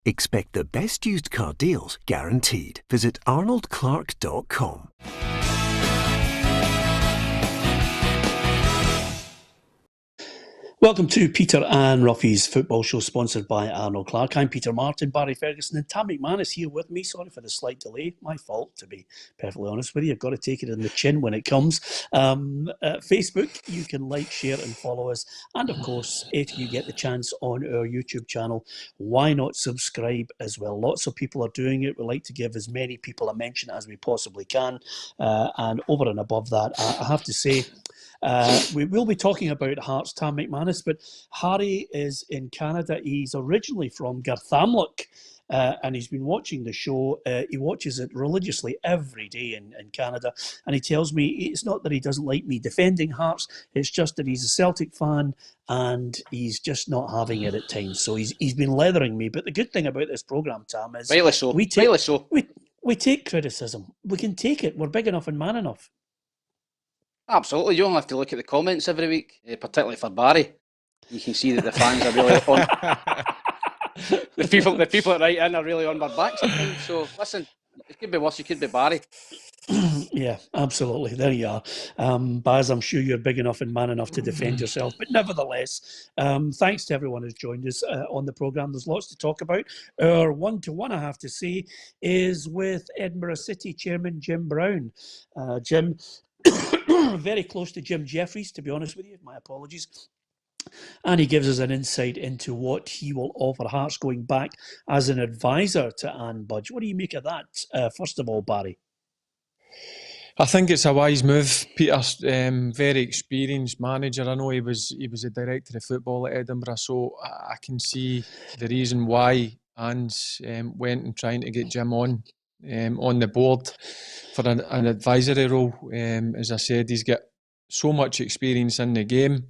Expect the best used car deals guaranteed. Visit arnoldclark.com. Welcome to Peter and Roughie's Football Show, sponsored by Arnold Clark. I'm Peter Martin, Barry Ferguson and Tam McManus here with me. Sorry for the slight delay. My fault, to be perfectly honest with you. I've got to take it in the chin when it comes. Facebook, you can like, share and follow us. And of course, if you get the chance on our YouTube channel, why not subscribe as well? Lots of people are doing it. We like to give as many people a mention as we possibly can. And over and above that, I have to say, we will be talking about Hearts' Tam McManus, but Harry is in Canada. He's originally from Garthamlock, and he's been watching the show. He watches it religiously every day in Canada, and he tells me it's not that he doesn't like me defending Hearts, it's just that he's a Celtic fan and he's just not having it at times. So he's been leathering me. But the good thing about this programme, Tam, is rightly so. We take criticism. We can take it. We're big enough and man enough. Absolutely. You don't have to look at the comments every week, particularly for Barry. You can see that the fans are really on. The people that write in are really on my back sometimes. So listen, it could be worse. You could be Barry. Yeah, absolutely. There you are. Baz, I'm sure you're big enough and man enough to defend yourself. But nevertheless, thanks to everyone who's joined us on the programme. There's lots to talk about. Our one-to-one, I have to say, is with Edinburgh City Chairman Jim Brown. Jim, very close to Jim Jeffries, to be honest with you. My apologies. And he gives us an insight into what he will offer Hearts going back as an advisor to Anne Budge. What do you make of that, first of all, Barry? I think it's a wise move. Peter's very experienced manager. I know he was a director of football at Edinburgh, so I can see the reason why Anne's went and trying to get Jim on the board for an advisory role. As I said, he's got so much experience in the game,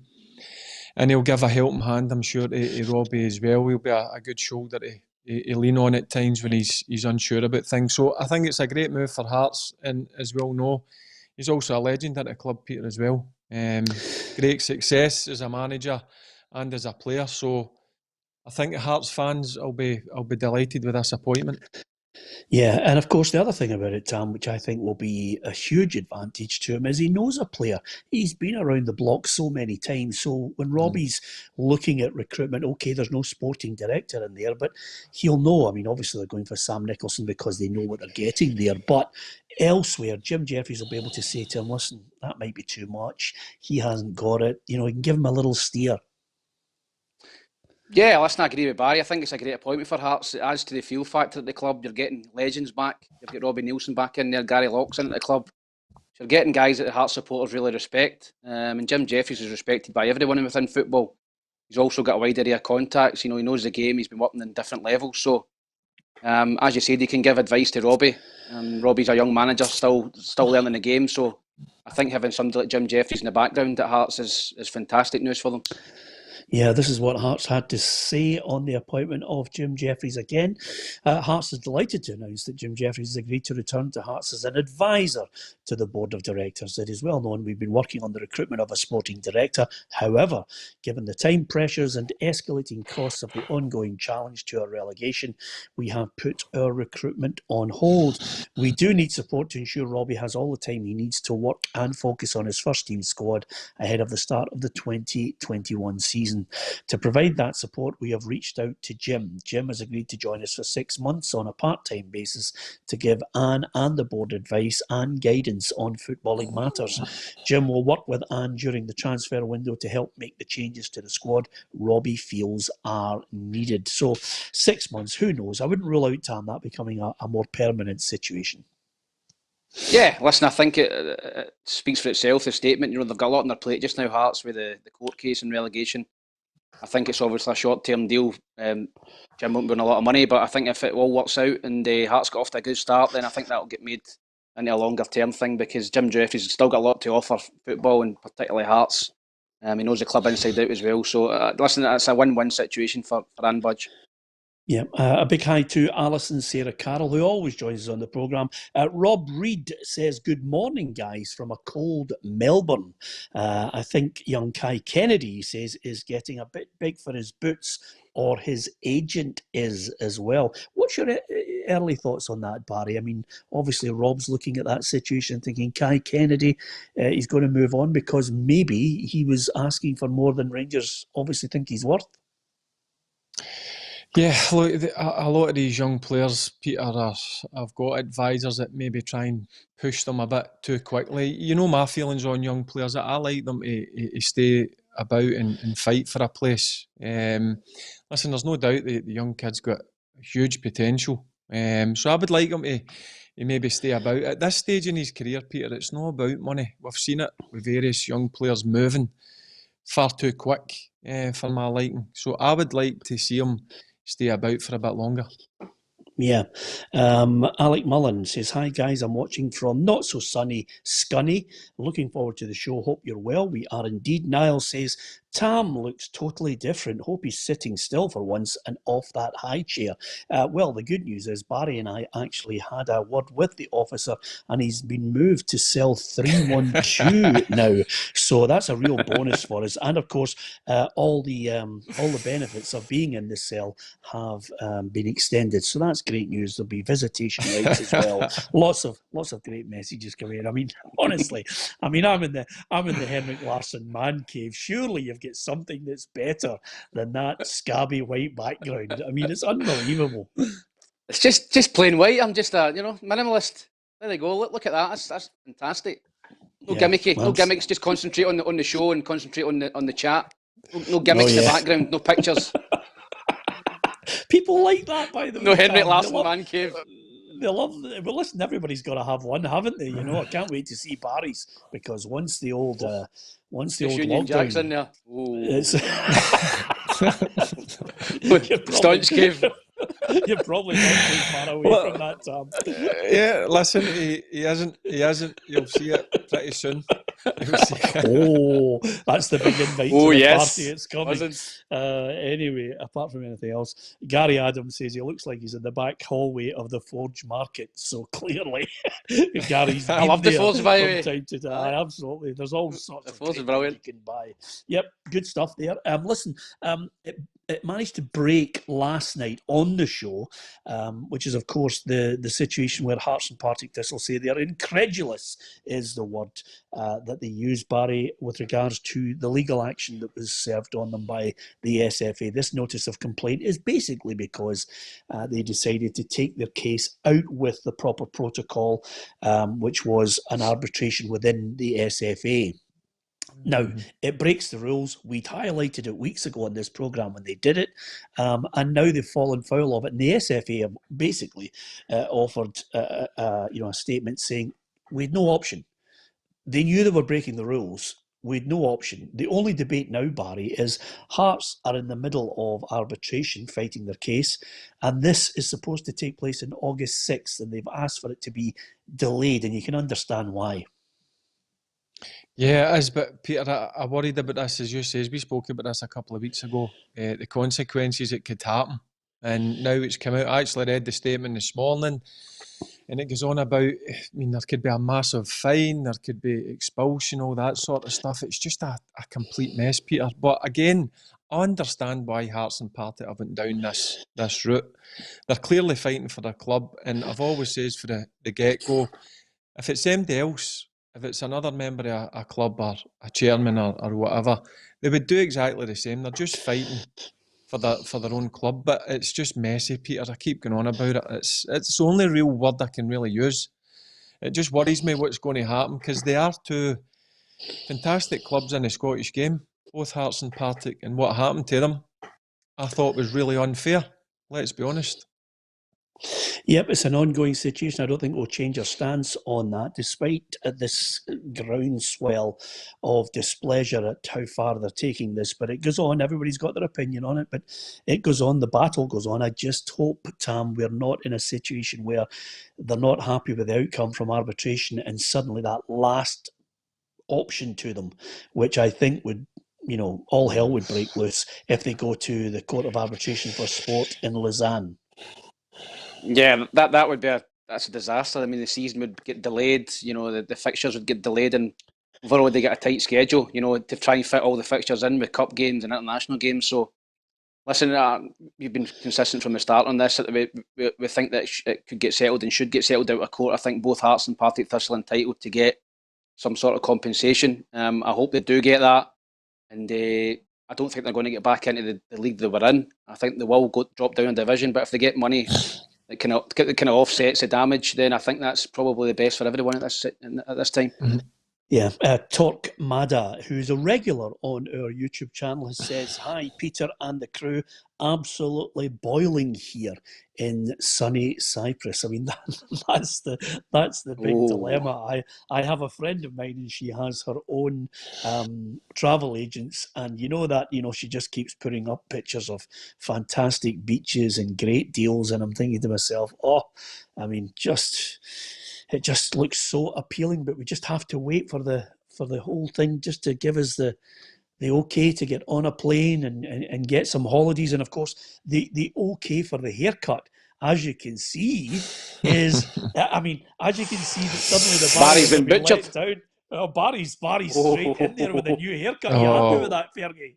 and he'll give a helping hand, I'm sure, to Robbie as well. He'll be a good shoulder to lean on at times when he's unsure about things. So I think it's a great move for Hearts, and as we all know, he's also a legend at the club, Peter, as well. Great success as a manager and as a player. So I think Hearts fans will be delighted with this appointment. Yeah, and of course the other thing about it, Tam, which I think will be a huge advantage to him, is he knows a player. He's been around the block so many times. So when Robbie's looking at recruitment, okay, there's no sporting director in there, but he'll know. I mean, obviously they're going for Sam Nicholson because they know what they're getting there. But elsewhere, Jim Jeffries will be able to say to him, listen, that might be too much. He hasn't got it. You know, he can give him a little steer. Yeah, listen, I agree with Barry. I think it's a great appointment for Hearts. It adds to the feel factor at the club. You're getting legends back. You've got Robbie Nielsen back in there, Gary Locke's into the club. So you're getting guys that the Hearts supporters really respect. And Jim Jeffries is respected by everyone within football. He's also got a wide area of contacts. You know, he knows the game. He's been working in different levels. So, as you said, he can give advice to Robbie. Robbie's a young manager, still learning the game. So I think having somebody like Jim Jeffries in the background at Hearts is fantastic news for them. Yeah, this is what Hearts had to say on the appointment of Jim Jeffries again. Hearts is delighted to announce that Jim Jeffries has agreed to return to Hearts as an advisor to the board of directors. It is well known we've been working on the recruitment of a sporting director. However, given the time pressures and escalating costs of the ongoing challenge to our relegation, we have put our recruitment on hold. We do need support to ensure Robbie has all the time he needs to work and focus on his first team squad ahead of the start of the 2021 season. To provide that support, we have reached out to Jim. Jim has agreed to join us for 6 months on a part-time basis to give Anne and the board advice and guidance on footballing matters. Jim will work with Anne during the transfer window to help make the changes to the squad Robbie feels are needed. So 6 months, who knows? I wouldn't rule out, Tam, that becoming a more permanent situation. Yeah, listen, I think it speaks for itself, the statement. You know, they've got a lot on their plate just now, Hearts, with the court case and relegation. I think it's obviously a short-term deal. Jim won't win a lot of money, but I think if it all works out and Hearts got off to a good start, then I think that'll get made into a longer-term thing, because Jim Jeffries has still got a lot to offer football and particularly Hearts. He knows the club inside out as well. So, listen, it's a win-win situation for Anne Budge. Yeah, a big hi to Alison Sarah Carroll, who always joins us on the programme. Rob Reid says, good morning, guys, from a cold Melbourne. I think young Kai Kennedy, he says, is getting a bit big for his boots or his agent is as well. What's your early thoughts on that, Barry? I mean, obviously Rob's looking at that situation thinking Kai Kennedy, he's going to move on because maybe he was asking for more than Rangers obviously think he's worth. Yeah, look, a lot of these young players, Peter, have got advisors that maybe try and push them a bit too quickly. You know my feelings on young players. I like them to stay about and fight for a place. Listen, there's no doubt the young kid's got huge potential. So I would like him to maybe stay about. At this stage in his career, Peter, it's not about money. We've seen it with various young players moving far too quick for my liking. So I would like to see him stay about for a bit longer. Yeah. Alec Mullen says, hi guys, I'm watching from not so sunny Scunny. Looking forward to the show. Hope you're well. We are indeed. Niall says, Tam looks totally different. Hope he's sitting still for once and off that high chair. Well, the good news is Barry and I actually had a word with the officer and he's been moved to cell 312 now. So that's a real bonus for us. And of course, all the benefits of being in the cell have been extended. So that's great news. There'll be visitation rights as well. Lots of great messages coming in. I mean, honestly, I'm in the Henrik Larsson man cave. Surely you've get something that's better than that scabby white background. I mean, it's unbelievable. It's just plain white. I'm just a minimalist. There they go. Look at that. That's fantastic. No gimmicky. No gimmicks. Just concentrate on the show and concentrate on the chat. No gimmicks in the background. No pictures. People like that, by the way. No Henrik Larsson man cave. They love. Well, listen, everybody's got to have one, haven't they? You know, I can't wait to see Barry's because once the old Darren lockdown, Jackson there. It's Staunch cave. You're probably not too far away from that, Tam. Yeah, listen, he isn't. You'll see it pretty soon. Oh, that's the big invite to the party. It's coming. Anyway, apart from anything else, Gary Adams says he looks like he's in the back hallway of the Forge Market. So clearly, Gary's I love the Forge, by the way. Time to time. Absolutely. There's all sorts the of Forge is brilliant. You can buy. Yep, good stuff there. Listen, it managed to break last night on the show, which is, of course, the situation where Hearts and Partick Thistle say they are incredulous, is the word that they use, Barry, with regards to the legal action that was served on them by the SFA. This notice of complaint is basically because they decided to take their case out with the proper protocol, which was an arbitration within the SFA. Now, it breaks the rules. We'd highlighted it weeks ago on this programme when they did it, and now they've fallen foul of it. And the SFA have basically offered a statement saying we had no option. They knew they were breaking the rules. We had no option. The only debate now, Barry, is Hearts are in the middle of arbitration, fighting their case, and this is supposed to take place on August 6th, and they've asked for it to be delayed, and you can understand why. Yeah, it is, but Peter, I worried about this, as you say. We spoke about this a couple of weeks ago, the consequences it could happen. And now it's come out. I actually read the statement this morning, and it goes on about, I mean, there could be a massive fine, there could be expulsion, all that sort of stuff. It's just a complete mess, Peter. But again, I understand why Hearts and Partick have went down this route. They're clearly fighting for their club, and I've always said for the get-go, if it's anybody else, if it's another member of a club or a chairman or whatever, they would do exactly the same. They're just fighting for their own club, but it's just messy, Peter. I keep going on about it. It's the only real word I can really use. It just worries me what's going to happen because they are two fantastic clubs in the Scottish game, both Hearts and Partick, and what happened to them I thought was really unfair. Let's be honest. Yep, it's an ongoing situation. I don't think we'll change our stance on that, despite this groundswell of displeasure at how far they're taking this. But it goes on. Everybody's got their opinion on it, but it goes on. The battle goes on. I just hope, Tam, we're not in a situation where they're not happy with the outcome from arbitration and suddenly that last option to them, which I think would, all hell would break loose if they go to the Court of Arbitration for Sport in Lausanne. Yeah, that would be that's a disaster. I mean, the season would get delayed. The fixtures would get delayed, and overall they get a tight schedule. To try and fit all the fixtures in with cup games and international games. So Listen, we've been consistent from the start on this. That we think that it could get settled and should get settled out of court. I think both Hearts and Partick Thistle are entitled to get some sort of compensation. I hope they do get that, and I don't think they're going to get back into the league they were in. I think they will drop down a division, but if they get money that kind of offsets the damage, then I think that's probably the best for everyone at this time. Mm-hmm. Yeah, Torque Mada, who's a regular on our YouTube channel, says, "Hi, Peter and the crew. Absolutely boiling here in sunny Cyprus." I mean, that's the big dilemma. I have a friend of mine, and she has her own travel agents, and she just keeps putting up pictures of fantastic beaches and great deals, and I'm thinking to myself, it just looks so appealing, but we just have to wait for the whole thing just to give us the okay to get on a plane and get some holidays. And of course, the okay for the haircut, as you can see, is as you can see that suddenly the Barry's been butchered. let down. Oh, Barry's straight in there with a new haircut. You happy with that, Fergie?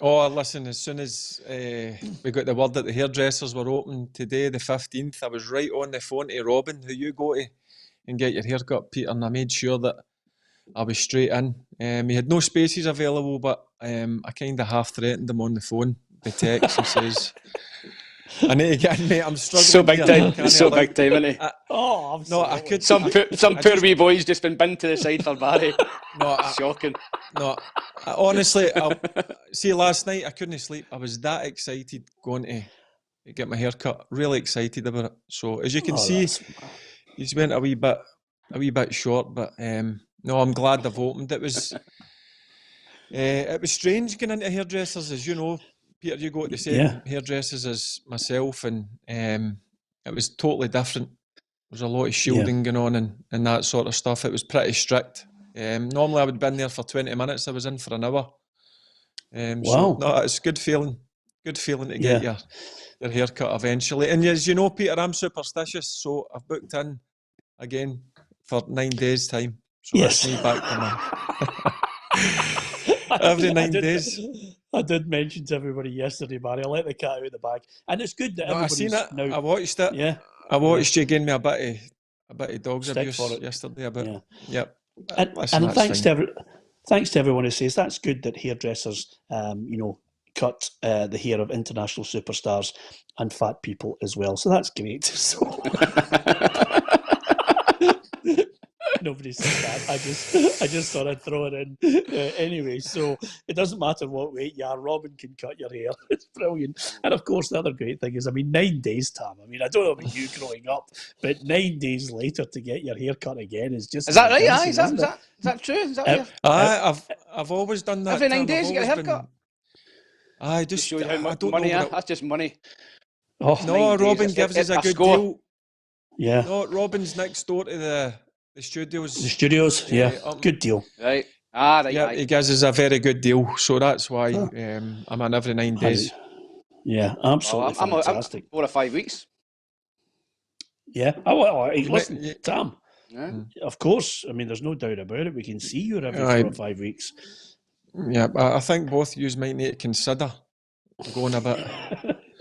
Oh, listen, as soon as we got the word that the hairdressers were open today, the 15th, I was right on the phone to Robin, who you go to and get your haircut, Peter, and I made sure that I was straight in. He had no spaces available, but I kind of half threatened him on the phone by text and says, "I need to get in, mate. I'm struggling." So big time, big time, isn't he? No, I could. Some poor wee boy's just been binned to the side for Barry. Shocking. No, honestly, see, last night I couldn't sleep. I was that excited going to get my hair cut. Really excited about it. So as you can see, he's went a wee bit short, but no, I'm glad they've opened. It was strange going into hairdressers, as you know, Peter. You go to the same hairdressers as myself, and it was totally different. There was a lot of shielding going on and that sort of stuff. It was pretty strict. Normally I would have been there for 20 minutes. I was in for an hour. Wow. So, no, it's good feeling. Good feeling to get your hair cut eventually. And as you know, Peter, I'm superstitious, so I've booked in again for 9 days' time. So that's me back to my every 9 days. I did mention to everybody yesterday, Barry. I let the cat out of the bag, and it's good that I've seen it. Now, I watched it. Yeah, I watched you giving me a bit of dog's abuse yesterday. Yep. And thanks to everyone who says that's good that hairdressers, cut the hair of international superstars and fat people as well. So that's great. So. Nobody said that. I just thought I'd throw it in anyway. So it doesn't matter what weight you are. Robin can cut your hair. It's brilliant. And of course, the other great thing is, 9 days, Tam. I don't know about you growing up, but 9 days later to get your hair cut again is just. Is that right? Aye, is that true? Is that I've always done that. Every 9 days you get a haircut. I just show you how much money. That's just money. Oh no, Robin gives us a good deal. Yeah. No, Robin's next door to the studios. The studios, good deal. Right. Right. Yeah, he gives us a very good deal, so that's why I'm in every 9 days. Yeah, absolutely fantastic. I'm 4 or 5 weeks. Yeah. Listen, Tam. Yeah. Of course. There's no doubt about it. We can see you every 4 or 5 weeks. Yeah, I think both you might need to consider going a bit.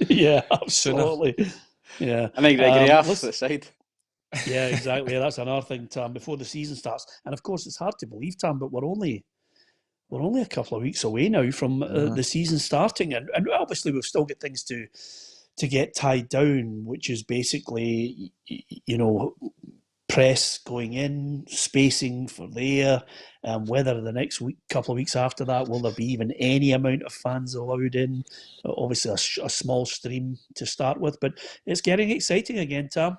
Yeah, absolutely. Sooner. Yeah. I think I agree off the side. Yeah, exactly. That's another thing, Tam, before the season starts. And of course, it's hard to believe, Tam, but we're only a couple of weeks away now from the season starting. And obviously, we've still got things to get tied down, which is basically, press going in, spacing for there, whether the next couple of weeks after that, will there be even any amount of fans allowed in? Obviously, a small stream to start with, but it's getting exciting again, Tam.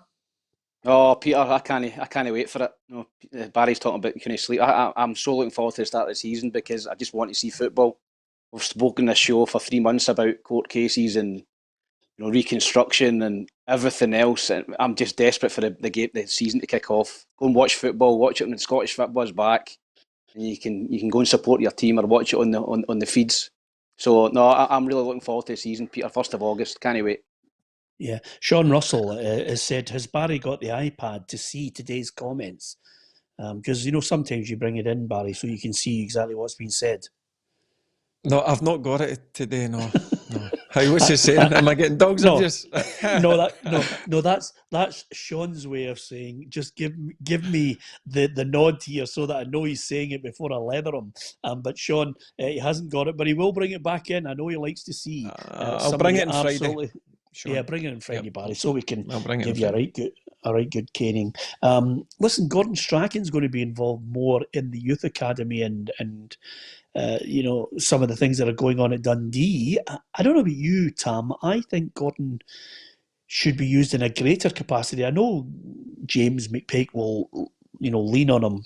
Oh, Peter, I can't wait for it. No, Barry's talking about couldn't sleep. I'm so looking forward to the start of the season because I just want to see football. We've spoken this show for 3 months about court cases and reconstruction and everything else. And I'm just desperate for the season to kick off. Go and watch football. Watch it when Scottish football is back, and you can go and support your team or watch it on the feeds. So no, I'm really looking forward to the season, Peter. 1st of August, can't wait. Yeah, Sean Russell has said, has Barry got the iPad to see today's comments? Because, sometimes you bring it in, Barry, so you can see exactly what's been said. No, I've not got it today, no. Hey, what's he saying? Am I getting dogs No. abuse? No, that's Sean's way of saying just give me the nod here so that I know he's saying it before I leather him. But Sean, he hasn't got it, but he will bring it back in. I know he likes to see. I'll bring it on Friday. Sean. Yeah, bring it on Friday, Barry, so we can give you a right good caning. Listen, Gordon Strachan's going to be involved more in the youth academy and some of the things that are going on at Dundee. I don't know about you, Tam. I think Gordon should be used in a greater capacity. I know James McPake will, lean on him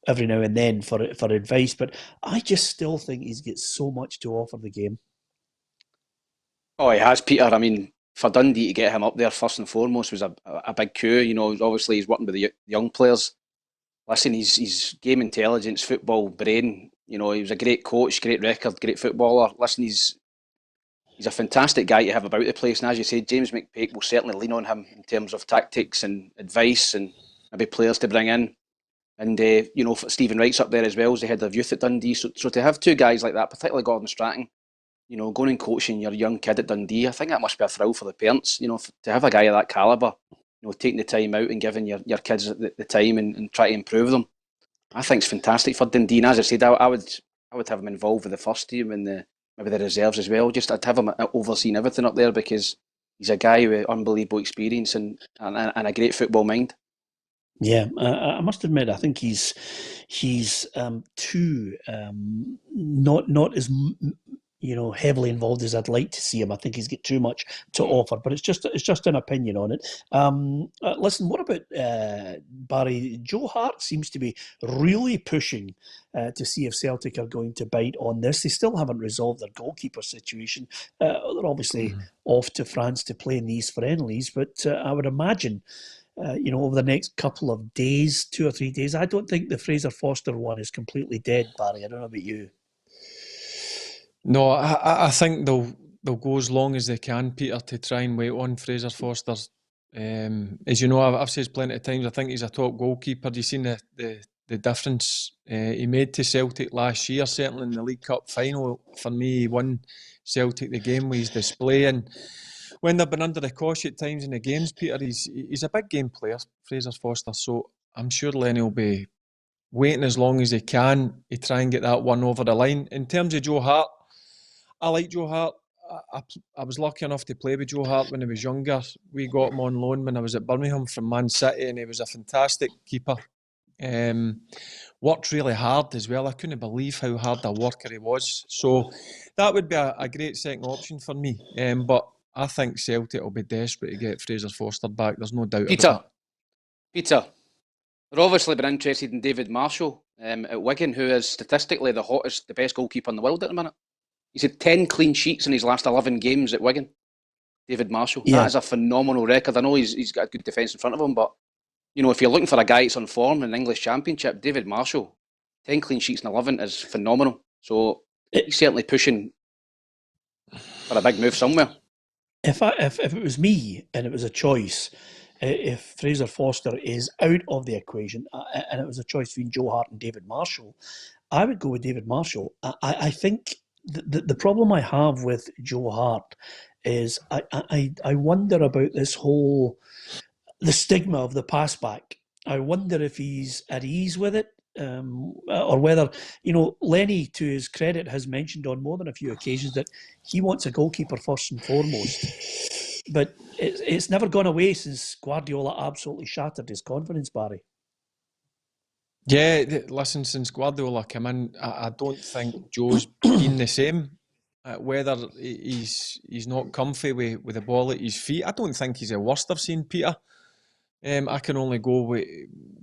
every now and then for advice, but I just still think he's got so much to offer the game. Oh, he has, Peter. I mean, for Dundee to get him up there first and foremost was a big coup. Obviously he's working with the young players. Listen, he's game intelligence, football brain. He was a great coach, great record, great footballer. Listen, he's a fantastic guy to have about the place. And as you said, James McPake will certainly lean on him in terms of tactics and advice and maybe players to bring in. And, Stephen Wright's up there as well as the head of youth at Dundee. So to have two guys like that, particularly Gordon Strachan, going and coaching your young kid at Dundee, I think that must be a thrill for the parents. To have a guy of that calibre, taking the time out and giving your kids the time and try to improve them, I think it's fantastic for Dundee. And as I said, I would have him involved with the first team and maybe the reserves as well. Just I'd have him overseeing everything up there because he's a guy with unbelievable experience and a great football mind. Yeah, I must admit, I think he's too not as heavily involved as I'd like to see him. I think he's got too much to offer, but it's just an opinion on it. Listen, what about Barry? Joe Hart seems to be really pushing to see if Celtic are going to bite on this. They still haven't resolved their goalkeeper situation. They're obviously off to France to play in these friendlies, but I would imagine over the next couple of days, 2 or 3 days, I don't think the Fraser Forster one is completely dead, Barry. I don't know about you. No, I think they'll go as long as they can, Peter, to try and wait on Fraser Forster. As you know, I've said plenty of times, I think he's a top goalkeeper. You've seen the difference he made to Celtic last year, certainly in the League Cup final. For me, he won Celtic the game with his display. And when they've been under the cosh at times in the games, Peter, he's a big game player, Fraser Forster. So I'm sure Lenny will be waiting as long as he can to try and get that one over the line. In terms of Joe Hart, I like Joe Hart. I was lucky enough to play with Joe Hart when he was younger. We got him on loan when I was at Birmingham from Man City, and he was a fantastic keeper. Worked really hard as well. I couldn't believe how hard a worker he was. So that would be a great second option for me. But I think Celtic will be desperate to get Fraser Forster back. There's no doubt about that. Peter, they're obviously been interested in David Marshall at Wigan, who is statistically the best goalkeeper in the world at the minute. He's had 10 clean sheets in his last 11 games at Wigan. David Marshall. Yeah. That is a phenomenal record. I know he's got a good defence in front of him, but if you're looking for a guy that's on form in the English Championship, David Marshall, 10 clean sheets in 11 is phenomenal. So he's certainly pushing for a big move somewhere. If it was me and it was a choice, if Fraser Forster is out of the equation and it was a choice between Joe Hart and David Marshall, I would go with David Marshall. I think the problem I have with Joe Hart is I wonder about this whole the stigma of the pass back. I wonder if he's at ease with it, or whether Lenny, to his credit, has mentioned on more than a few occasions that he wants a goalkeeper first and foremost. But it's never gone away since Guardiola absolutely shattered his confidence, Barry. Yeah, listen, since Guardiola came in, I don't think Joe's been the same. Whether he's not comfy with the ball at his feet, I don't think he's the worst I've seen, Peter. I can only go with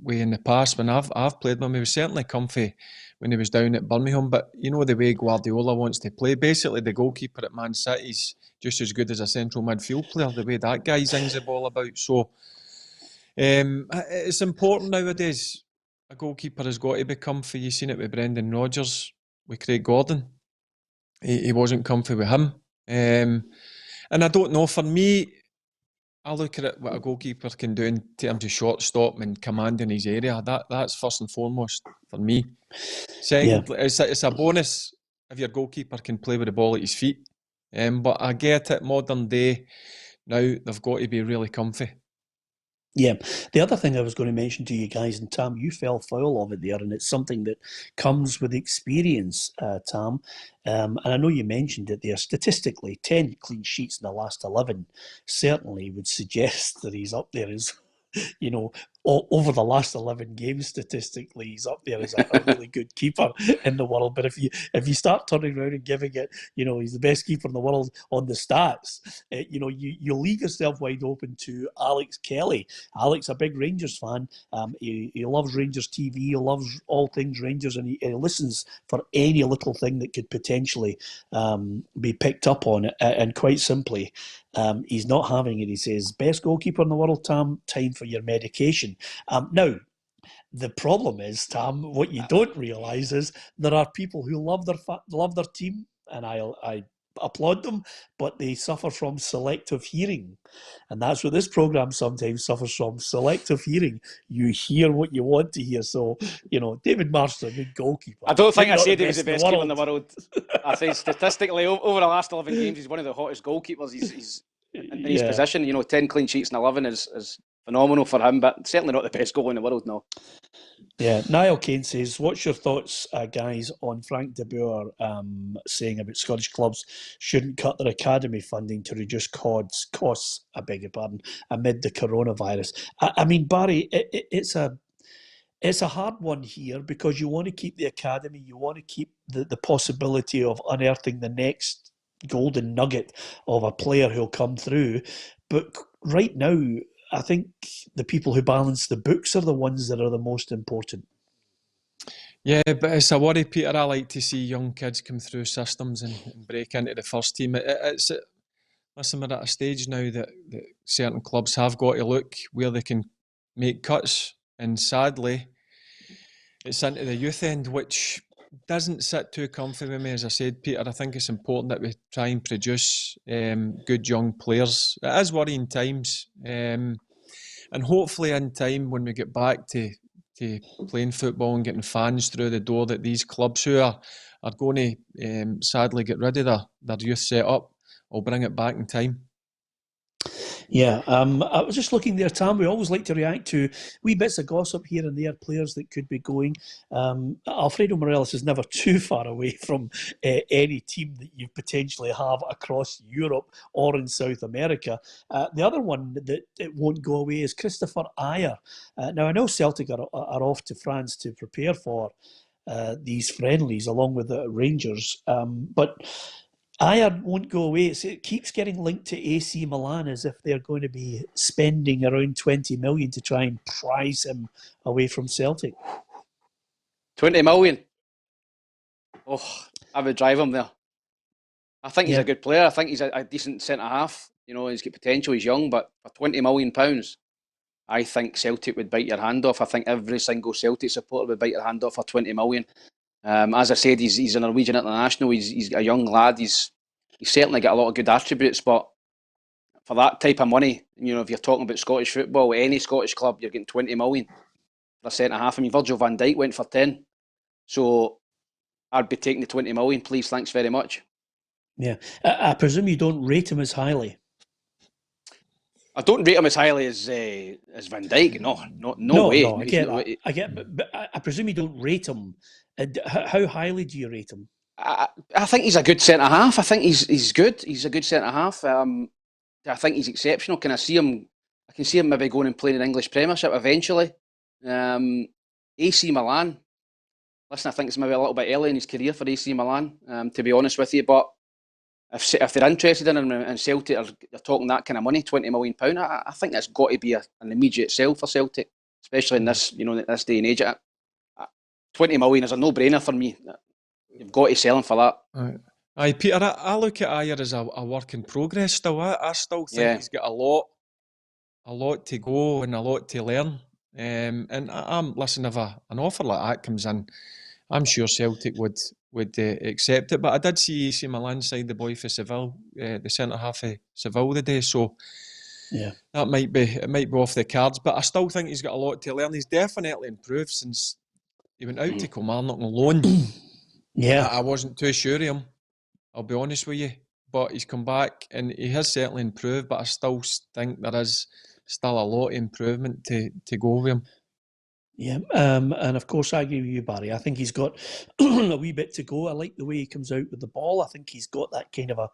in the past when I've played with him. He was certainly comfy when he was down at Birmingham, but the way Guardiola wants to play, basically the goalkeeper at Man City's just as good as a central midfield player, the way that guy zings the ball about. So it's important nowadays. A goalkeeper has got to be comfy. You've seen it with Brendan Rodgers, with Craig Gordon. He wasn't comfy with him. And I don't know, for me, I look at it, what a goalkeeper can do in terms of short stop and commanding his area. That's first and foremost for me. Second, it's a bonus if your goalkeeper can play with the ball at his feet. But I get it, modern day, now they've got to be really comfy. Yeah. The other thing I was going to mention to you guys, and Tam, you fell foul of it there, and it's something that comes with experience, Tam. And I know you mentioned it there. Statistically, 10 clean sheets in the last 11 certainly would suggest that he's up there as, you know, over the last 11 games, statistically, he's up there as a really good keeper in the world. But if you start turning around and giving it, you know, he's the best keeper in the world on the stats, you know, you leave yourself wide open to Alex Kelly. Alex, a big Rangers fan, he loves Rangers TV, he loves all things Rangers, and he listens for any little thing that could potentially be picked up on. And quite simply, he's not having it. He says, best goalkeeper in the world, Tam, time for your medication. Now, the problem is, Tam, what you don't realise is there are people who love their team, and I applaud them, but they suffer from selective hearing. And that's what this programme sometimes suffers from, selective hearing. You hear what you want to hear. So, you know, David Marsh's a good goalkeeper. I don't think Maybe I not said he was the best keeper in the world. I think statistically, over the last 11 games, he's one of the hottest goalkeepers. He's in his position. You know, 10 clean sheets in 11 is phenomenal for him, but certainly not the best goal in the world, no. Yeah, Niall Kane says, what's your thoughts, guys, on Frank de Boer saying about Scottish clubs shouldn't cut their academy funding to reduce costs, I beg your pardon, amid the coronavirus? I mean, Barry, it's a hard one here because you want to keep the academy, you want to keep the possibility of unearthing the next golden nugget of a player who'll come through. But right now, I think the people who balance the books are the ones that are the most important. Yeah, but it's a worry, Peter. I like to see young kids come through systems and break into the first team. Listen, we're at a stage now that certain clubs have got to look where they can make cuts. And sadly, it's into the youth end, which doesn't sit too comfy with me. As I said, Peter, I think it's important that we try and produce good young players. It is worrying times. And hopefully in time, when we get back to playing football and getting fans through the door, that these clubs who are going to sadly get rid of their youth set up, will bring it back in time. Yeah, I was just looking there, Tam. We always like to react to wee bits of gossip here and there, players that could be going. Alfredo Morelos is never too far away from any team that you potentially have across Europe or in South America. The other one that it won't go away is Christopher Ayer. Now, I know Celtic are off to France to prepare for these friendlies along with the Rangers, but Ayer won't go away. It keeps getting linked to AC Milan as if they're going to be spending around 20 million to try and prize him away from Celtic. 20 million? Oh, I would drive him there. I think he's a good player. I think he's a decent centre-half. You know, he's got potential, he's young, but for £20 million, I think Celtic would bite your hand off. I think every single Celtic supporter would bite your hand off for 20 million. As I said, he's a Norwegian international. He's a young lad. He's certainly got a lot of good attributes, but for that type of money, you know, if you're talking about Scottish football, any Scottish club, you're getting 20 million for a centre half. I mean, Virgil van Dijk went for 10, so I'd be taking the 20 million, please. Thanks very much. Yeah, I presume you don't rate him as highly. I don't rate him as highly as Van Dijk. No way. No, I get that. I get, but I presume you don't rate him. How highly do you rate him? I think he's a good centre half. I think he's good. He's a good centre half. I think he's exceptional. I can see him maybe going and playing in English Premiership eventually. AC Milan. Listen, I think it's maybe a little bit early in his career for AC Milan, to be honest with you. But if they're interested in him and Celtic are talking that kind of money, £20 million, I think that's got to be an immediate sell for Celtic, especially in this this day and age. 20 million is a no-brainer for me. You've got to sell him for that. Aye, Peter, I look at Ayer as a work in progress still. I still think he's got a lot to go and a lot to learn. And I'm listen, if an offer like that comes in, I'm sure Celtic would accept it. But I did see AC Milan side the boy for Seville, the centre half of Seville today. So that might be off the cards. But I still think he's got a lot to learn. He's definitely improved since he went out to Kilmarnock on loan. Yeah, I wasn't too sure of him, I'll be honest with you. but he's come back and he has certainly improved, but I still think there is still a lot of improvement to go with him. Yeah, and of course I agree with you, Barry. I think he's got a wee bit to go. I like the way he comes out with the ball. I think he's got that kind of a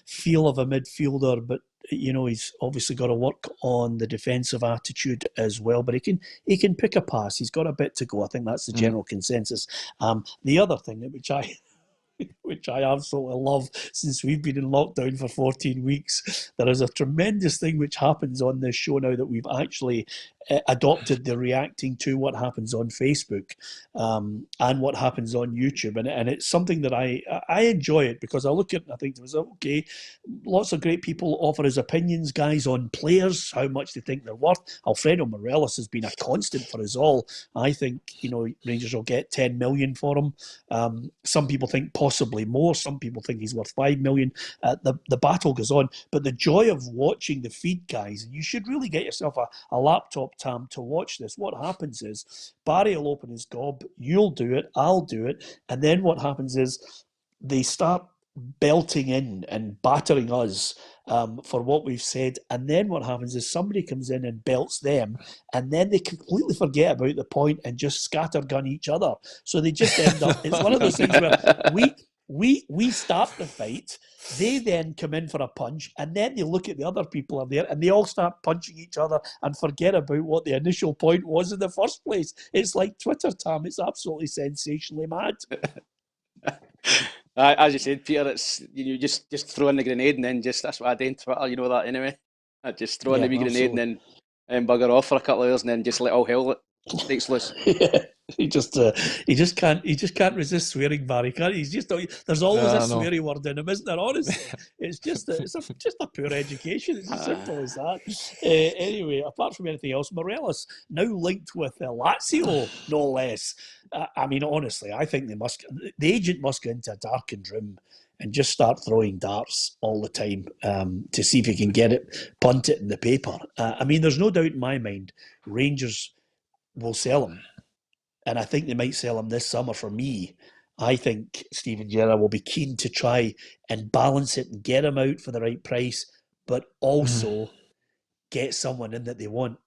feel of a midfielder, but he's obviously got to work on the defensive attitude as well. But he can pick a pass. He's got a bit to go. I think that's the general consensus. The other thing which I absolutely love, since we've been in lockdown for 14 weeks. There is a tremendous thing which happens on this show now that we've actually adopted the reacting to what happens on Facebook and what happens on YouTube. And it's something that I enjoy it, because I look at it and I think to myself, okay, lots of great people offer his opinions, guys, on players, how much they think they're worth. Alfredo Morelos has been a constant for us all. I think, Rangers will get 10 million for him. Some people think possibly more. Some people think he's worth 5 million. The battle goes on. But the joy of watching the feed, guys, and you should really get yourself a laptop, Tam, to watch this. What happens is Barry will open his gob, you'll do it, I'll do it, and then what happens is they start belting in and battering us for what we've said, and then what happens is somebody comes in and belts them, and then they completely forget about the point and just scattergun each other. So they just end up, it's one of those things where we start the fight, they then come in for a punch, and then they look at the other people are there and they all start punching each other and forget about what the initial point was in the first place. It's like Twitter, Tam. It's absolutely sensationally mad. As you said, Peter, it's just throw in the grenade and then that's what I do on Twitter. You know that anyway. I just throw in the wee grenade and then bugger off for a couple of hours and then just let all hell takes loose. He just can't resist swearing, Barry. There's always a sweary word in him, isn't there? Honestly, it's just a poor education. It's as simple as that. Anyway, apart from anything else, Morelos now linked with Lazio, no less. I mean, honestly, I think the agent must go into a darkened room and just start throwing darts all the time to see if he can get it, punt it in the paper. I mean, there's no doubt in my mind Rangers will sell him. And I think they might sell him this summer. For me, I think Steven Gerrard will be keen to try and balance it and get him out for the right price, but also get someone in that they want.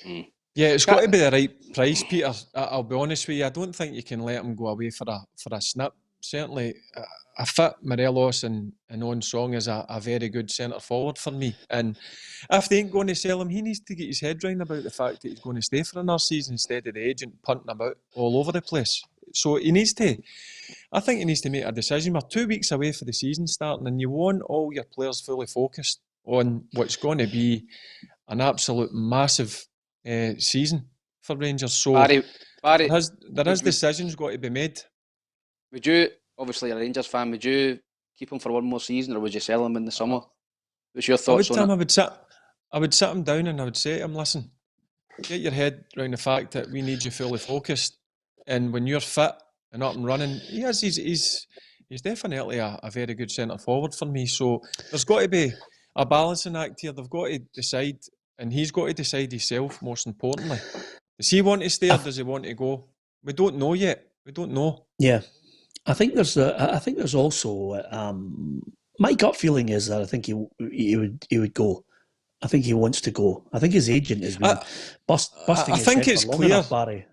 Yeah, it's got to be the right price, Peter. I'll be honest with you. I don't think you can let him go away for a snip. Certainly, a fit Morelos and On Song is a very good centre forward for me. And if they ain't going to sell him, he needs to get his head round about the fact that he's going to stay for another season instead of the agent punting about all over the place. So I think he needs to make a decision. We're 2 weeks away for the season starting, and you want all your players fully focused on what's going to be an absolute massive season for Rangers. So Barry, there has decisions got to be made. Would you, obviously a Rangers fan, would you keep him for one more season or would you sell him in the summer? What's your thoughts on it? I would sit him down and I would say to him, listen, get your head around the fact that we need you fully focused. And when you're fit and up and running, he's definitely a very good centre forward for me. So there's got to be a balancing act here. They've got to decide, and he's got to decide himself, most importantly. Does he want to stay or does he want to go? We don't know yet. We don't know. Yeah. I think there's also my gut feeling is that I think he would go. I think he wants to go. I think his agent has been busting his head for long enough, Barry.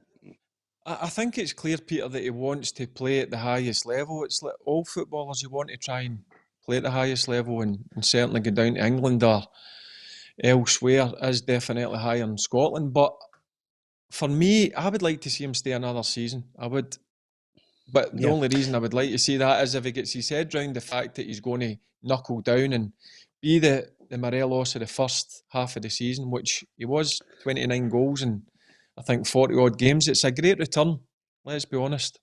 I think it's clear, Peter, that he wants to play at the highest level. It's like all footballers, you want to try and play at the highest level, and certainly go down to England or elsewhere is definitely higher in Scotland. But for me, I would like to see him stay another season. I would. But the only reason I would like to see that is if he gets his head round the fact that he's going to knuckle down and be the Morelos of the first half of the season, which he was, 29 goals and I think 40-odd games. It's a great return, let's be honest.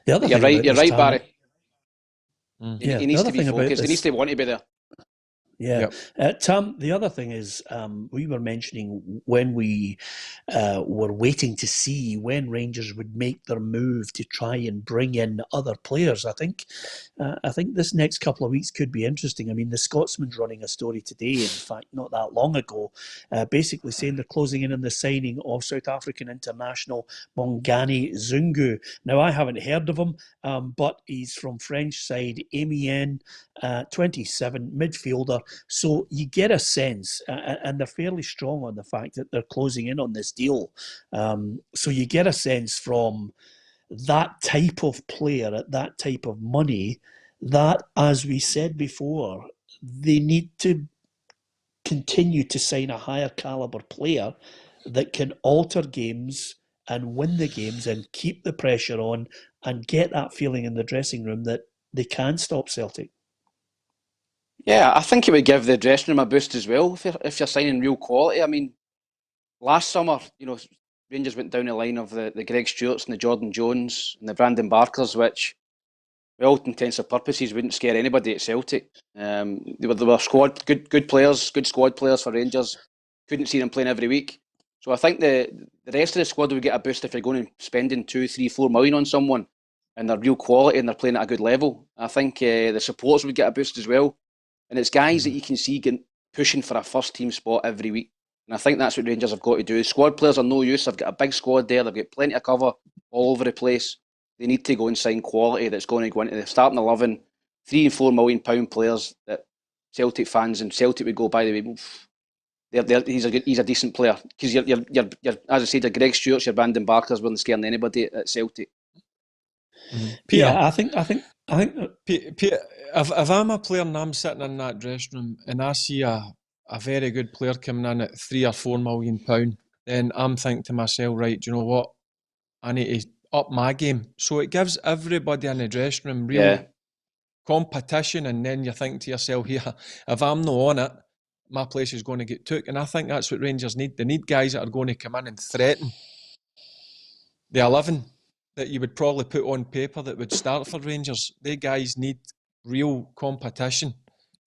You're right, Barry. He needs to be focused. He needs to want to be there. Yeah. Yep. Tam, the other thing is, we were mentioning when we were waiting to see when Rangers would make their move to try and bring in other players. I think this next couple of weeks could be interesting. I mean, the Scotsman's running a story today, in fact, not that long ago, basically saying they're closing in on the signing of South African international Bongani Zungu. Now, I haven't heard of him, but he's from French side Amiens, 27, midfielder. So you get a sense, and they're fairly strong on the fact that they're closing in on this deal. So you get a sense from that type of player at that type of money that, as we said before, they need to continue to sign a higher caliber player that can alter games and win the games and keep the pressure on and get that feeling in the dressing room that they can stop Celtic. Yeah, I think it would give the dressing room a boost as well if you're signing real quality. I mean, last summer, Rangers went down the line of the Greg Stewarts and the Jordan Jones and the Brandon Barkers, which, for all intents and purposes, wouldn't scare anybody at Celtic. They were good players, good squad players for Rangers. Couldn't see them playing every week. So I think the rest of the squad would get a boost if you're going and spending 2, 3, 4 million on someone and they're real quality and they're playing at a good level. I think the supporters would get a boost as well. And it's guys that you can see pushing for a first team spot every week. And I think that's what Rangers have got to do. Squad players are no use. They've got a big squad there. They've got plenty of cover all over the place. They need to go and sign quality that's going to go into the starting 11, £3 and £4 million players that Celtic fans and Celtic would go, by the way, he's a decent player. Because you're as I said, your Greg Stewarts, your Brandon Barkers weren't scaring anybody at Celtic. Peter, Yeah, I think. Peter, if I'm a player and I'm sitting in that dressing room and I see a very good player coming in at £3 or £4 million, then I'm thinking to myself, right, do you know what? I need to up my game. So it gives everybody in the dressing room real competition, and then you think to yourself, here, if I'm not on it, my place is going to get took. And I think that's what Rangers need. They need guys that are going to come in and threaten the 11 that you would probably put on paper that would start for Rangers. They guys need real competition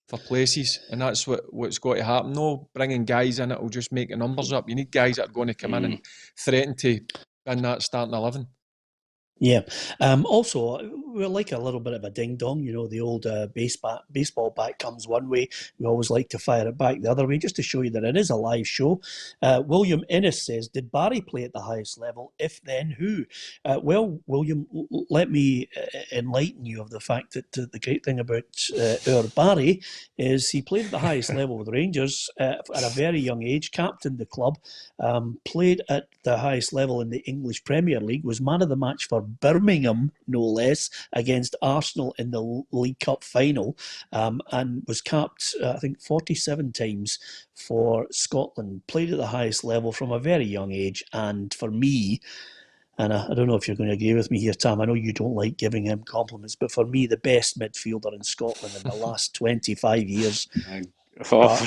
for places, and that's what's got to happen. No bringing guys in that will just make the numbers up. You need guys that are going to come in and threaten to win that starting 11. Yeah. Also, we like a little bit of a ding-dong. The old baseball bat comes one way. We always like to fire it back the other way, just to show you that it is a live show. William Innes says, did Barry play at the highest level? If then, who? Well, William, let me enlighten you of the fact that the great thing about our Barry is he played at the highest level with Rangers at a very young age, captained the club, played at the highest level in the English Premier League, was man of the match for Birmingham, no less, against Arsenal in the League Cup final, and was capped, I think, 47 times for Scotland. Played at the highest level from a very young age, and for me, and I don't know if you're going to agree with me here, Tam, I know you don't like giving him compliments, but for me, the best midfielder in Scotland in the last 25 years, bar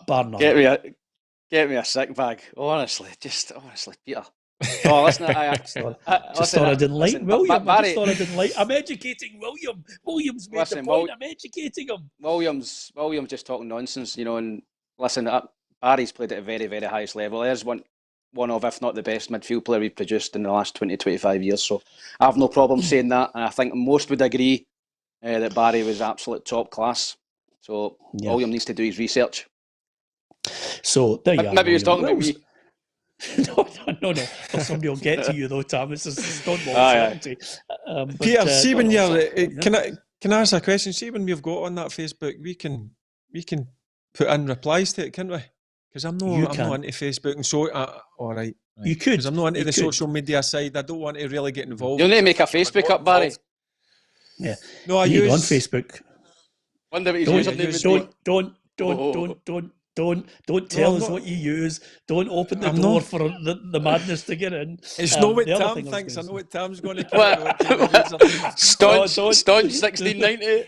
none. Get me a sick bag. Honestly, Peter. Oh, listen, I thought I didn't like William. I just thought I didn't like. I'm educating William. William's made the point. I'm educating him. William's just talking nonsense, and listen, Barry's played at a very, very highest level. There's one of, if not the best midfield player we've produced in the last 20, 25 years. So I have no problem saying that, and I think most would agree that Barry was absolute top class. So William needs to do his research. So there you are. Maybe he was talking about me. No. Well, somebody will get to you though, Tam. It's a stonewall certainty. Peter, see when can I ask a question? See when we've got on that Facebook, we can put in replies to it, can't we? Because I'm not into Facebook, and so all right. You could. Because I'm not into the social media side. I don't want to really get involved. You need to make a Facebook up, Barry. Yeah. No, I use on Facebook. Wonder what his username Don't tell us what you use. Don't open the door for the madness to get in. It's not what Tam thinks. I know what Tam's going to come. Staunch 1690.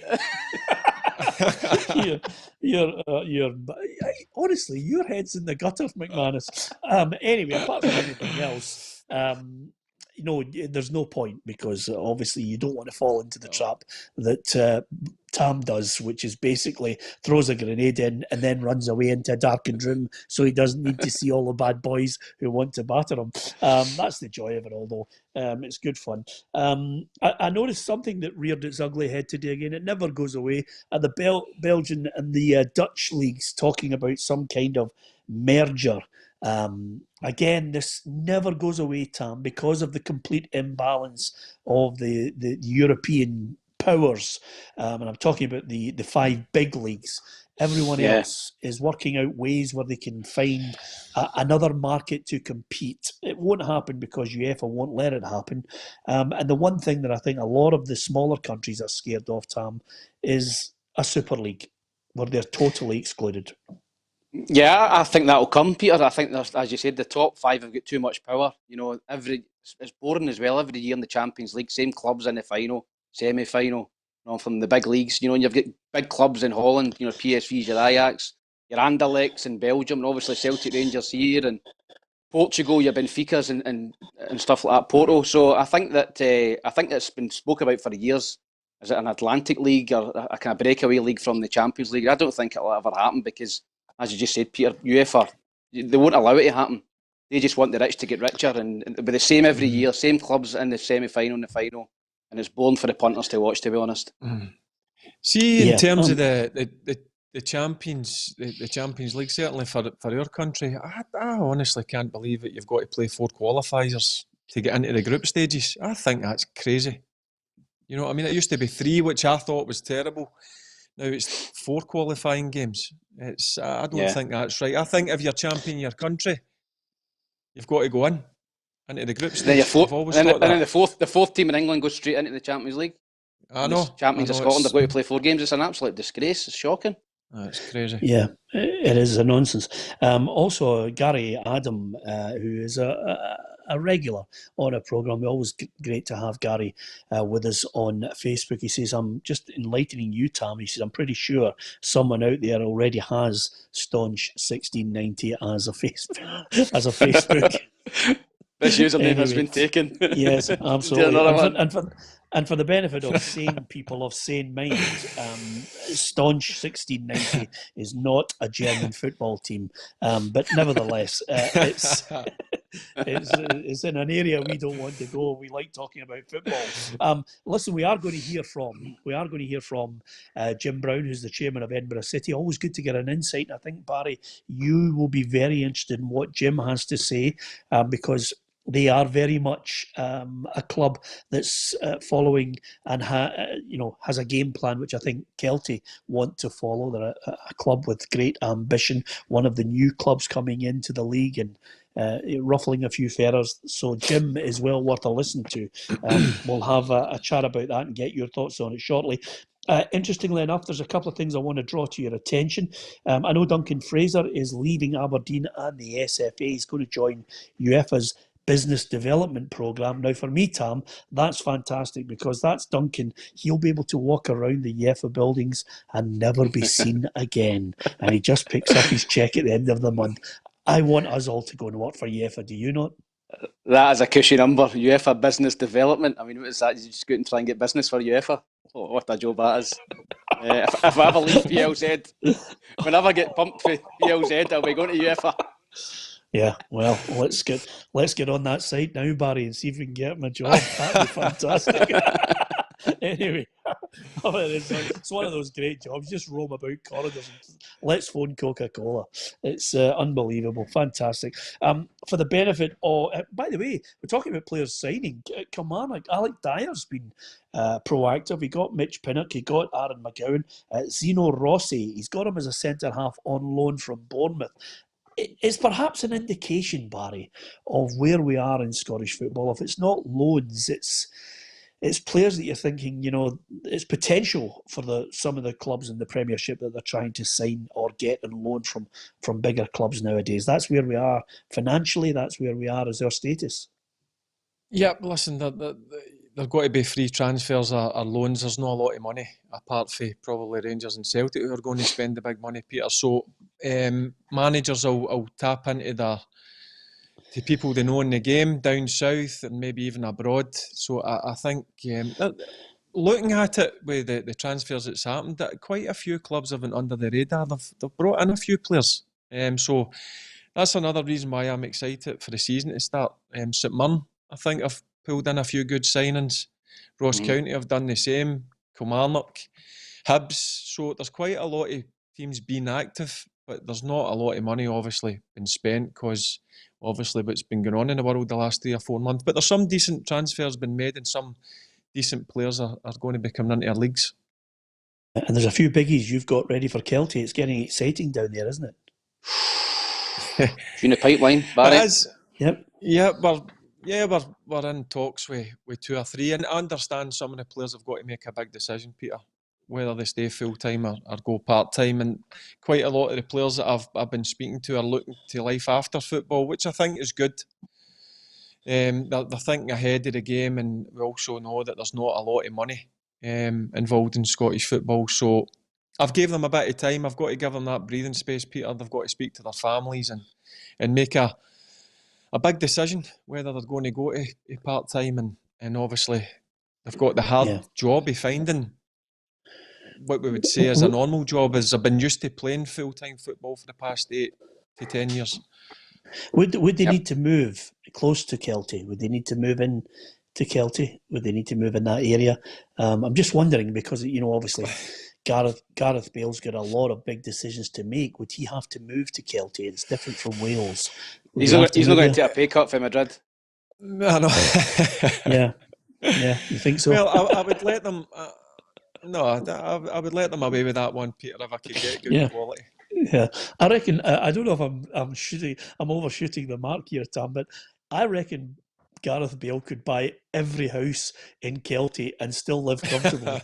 Honestly, your head's in the gutter, McManus. Anyway, apart from anything else, there's no point, because obviously you don't want to fall into the trap that Tam does, which is basically throws a grenade in and then runs away into a darkened room so he doesn't need to see all the bad boys who want to batter him. That's the joy of it all, though. It's good fun. I noticed something that reared its ugly head today again. It never goes away. The Belgian and the Dutch leagues talking about some kind of merger. Again, this never goes away, Tam, because of the complete imbalance of the European powers. And I'm talking about the five big leagues. Everyone else is working out ways where they can find another market to compete. It won't happen because UEFA won't let it happen. And the one thing that I think a lot of the smaller countries are scared of, Tam, is a Super League where they're totally excluded. Yeah, I think that'll come, Peter. I think, as you said, the top five have got too much power. It's boring as well. Every year in the Champions League, same clubs in the final, semi-final, from the big leagues. And you've got big clubs in Holland. PSV's your Ajax, your Anderlechts in Belgium, and obviously Celtic, Rangers here, and Portugal, your Benficas and stuff like that, Porto. So I think that's been spoke about for years. Is it an Atlantic League or a kind of breakaway league from the Champions League? I don't think it'll ever happen because, as you just said, Peter, UEFA, they won't allow it to happen. They just want the rich to get richer, and it'll be the same every year, same clubs in the semi-final and the final, and it's boring for the punters to watch, to be honest. See, in terms of the Champions League, certainly for our country, I honestly can't believe that you've got to play 4 qualifiers to get into the group stages. I think that's crazy. You know what I mean? It used to be 3, which I thought was terrible. Now it's 4 qualifying games. I don't think that's right. I think if you're champion your country, you've got to go into the group stage. Then the fourth team in England goes straight into the Champions League. I know. Champions of Scotland have got to play 4 games. It's an absolute disgrace. It's shocking. That's crazy. Yeah, it is a nonsense. Also, Gary Adam, who is a regular on a programme. Always great to have Gary with us on Facebook. He says, I'm just enlightening you, Tam. He says, I'm pretty sure someone out there already has Staunch 1690 as a Facebook. This username has been taken. Yes, absolutely. And for the benefit of sane people of sane mind, Staunch 1690 is not a German football team, but nevertheless, it's in an area we don't want to go. We like talking about football. Listen, we are going to hear from Jim Brown, who's the chairman of Edinburgh City. Always good to get an insight. And I think, Barry, you will be very interested in what Jim has to say, because they are very much a club that's following and has a game plan, which I think Kelty want to follow. They're a club with great ambition, one of the new clubs coming into the league and ruffling a few feathers. So Jim is well worth a listen to. We'll have a chat about that and get your thoughts on it shortly. Interestingly enough, there's a couple of things I want to draw to your attention. I know Duncan Fraser is leaving Aberdeen and the SFA. He's going to join UEFA's business development programme. Now, for me, Tam, that's fantastic because that's Duncan. He'll be able to walk around the UEFA buildings and never be seen again. And he just picks up his cheque at the end of the month. I want us all to go and work for UEFA. Do you not? That is a cushy number. UEFA business development. I mean, what is that? You just go out and try and get business for UEFA? Oh, what a job that is. If I ever leave PLZ, whenever I get pumped for PLZ, I'll be going to UEFA. Yeah, well, let's get on that site now, Barry, and see if we can get him a job. That'd be fantastic. Anyway, it's one of those great jobs. Just roam about corridors and let's phone Coca-Cola. It's unbelievable, fantastic. For the benefit of, by the way, we're talking about players signing. Come on, Alec Dyer's been proactive. He got Mitch Pinnock, he got Aaron McGowan, Zeno Rossi. He's got him as a centre half on loan from Bournemouth. It's perhaps an indication, Barry, of where we are in Scottish football. If it's not loans, it's players that you're thinking, it's potential for some of the clubs in the Premiership that they're trying to sign or get and loan from bigger clubs nowadays. That's where we are financially. That's where we are as our status. Yeah, listen, there've got to be free transfers or loans. There's not a lot of money, apart from probably Rangers and Celtic who are going to spend the big money, Peter. So managers will tap into to people they know in the game down south and maybe even abroad. So I think looking at it with the transfers that's happened, that quite a few clubs have been under the radar. They've brought in a few players. So that's another reason why I'm excited for the season to start. St Mirren, I think, have pulled in a few good signings. Ross County have done the same. Kilmarnock, Hibs. So there's quite a lot of teams being active, but there's not a lot of money obviously been spent because obviously what's been going on in the world the last 3 or 4 months. But there's some decent transfers been made and some decent players are going to be coming into our leagues. And there's a few biggies you've got ready for Kelty. It's getting exciting down there, isn't it? In the pipeline, Barry. Yep. Yeah, we're in talks with 2 or 3, and I understand some of the players have got to make a big decision, Peter, whether they stay full-time or go part-time, and quite a lot of the players that I've been speaking to are looking to life after football, which I think is good. They're thinking ahead of the game, and we also know that there's not a lot of money involved in Scottish football, so I've gave them a bit of time. I've got to give them that breathing space, Peter. They've got to speak to their families and make a big decision whether they're going to go to part-time, and obviously they've got the hard job of finding what we would say is a normal job, as I've been used to playing full-time football for the past 8 to 10 years. Would they need to move close to Kelty? Would they need to move in to Kelty? Would they need to move in that area? I'm just wondering because, obviously Gareth Bale's got a lot of big decisions to make. Would he have to move to Kelty? It's different from Wales. He's not going to take a pay cut for Madrid. No. Yeah, you think so? Well, I would let them... I would let them away with that one, Peter, if I could get good quality. Yeah, I reckon. I don't know if I'm overshooting the mark here, Tam, but I reckon Gareth Bale could buy every house in Kelty and still live comfortably.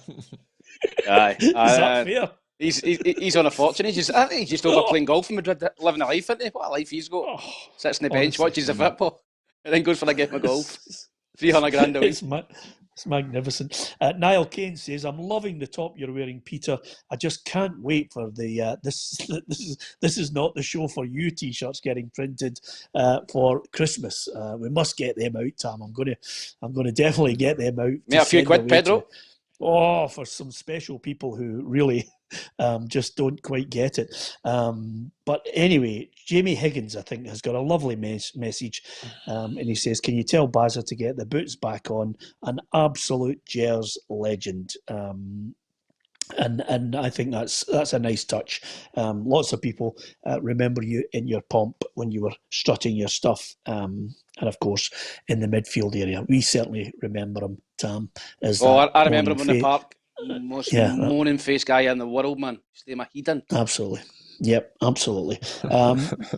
Aye, is that fair? He's on a fortune. I think he's just over playing golf in Madrid, living a life, isn't he? What a life he's got. Sits on the bench, watches the football, and then goes for a game of golf. 300 grand a week. It's magnificent. Niall Kane says, "I'm loving the top you're wearing, Peter. I just can't wait for the this is not the show for you t-shirts getting printed for Christmas. We must get them out, Tam. I'm going to definitely get them out. Make a few quid, Pedro. For some special people who really just don't quite get it. But anyway, Jamie Higgins, I think, has got a lovely message. And he says, can you tell Bazza to get the boots back on? An absolute Gers legend. And I think that's a nice touch. Lots of people remember you in your pomp when you were strutting your stuff. And of course, in the midfield area. We certainly remember him, Tam. I remember him in the park. Most moaning face guy in the world, man. Stay my heat in. Absolutely. Yep, absolutely.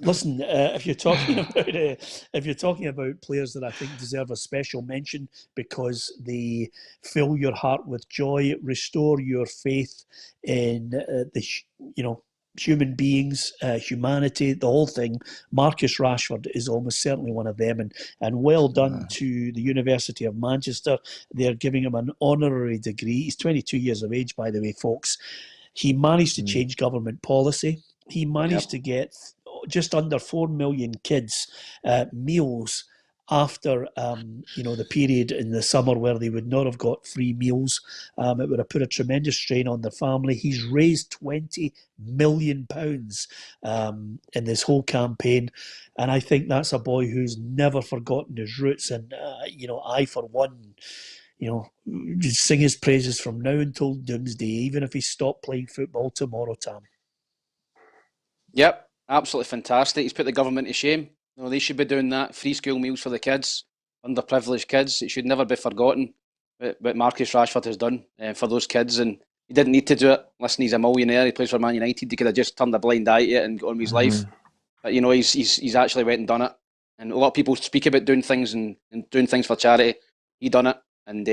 Listen, if you're talking about players that I think deserve a special mention because they fill your heart with joy, restore your faith in human beings, humanity, the whole thing. Marcus Rashford is almost certainly one of them, and well done to the University of Manchester. They're giving him an honorary degree. He's 22 years of age, by the way, folks. He managed to change government policy. He managed to get just under 4 million kids meals after the period in the summer where they would not have got free meals. It would have put a tremendous strain on their family. He's raised £20 million in this whole campaign, and I think that's a boy who's never forgotten his roots. And I, for one, just sing his praises from now until doomsday, even if he stopped playing football tomorrow, Tam. Yep, absolutely fantastic. He's put the government to shame. They should be doing that. Free school meals for the kids, underprivileged kids. It should never be forgotten what Marcus Rashford has done for those kids. And he didn't need to do it. Listen, he's a millionaire. He plays for Man United. He could have just turned a blind eye to it and got on with his life. But, he's actually went and done it. And a lot of people speak about doing things and doing things for charity. He done it. And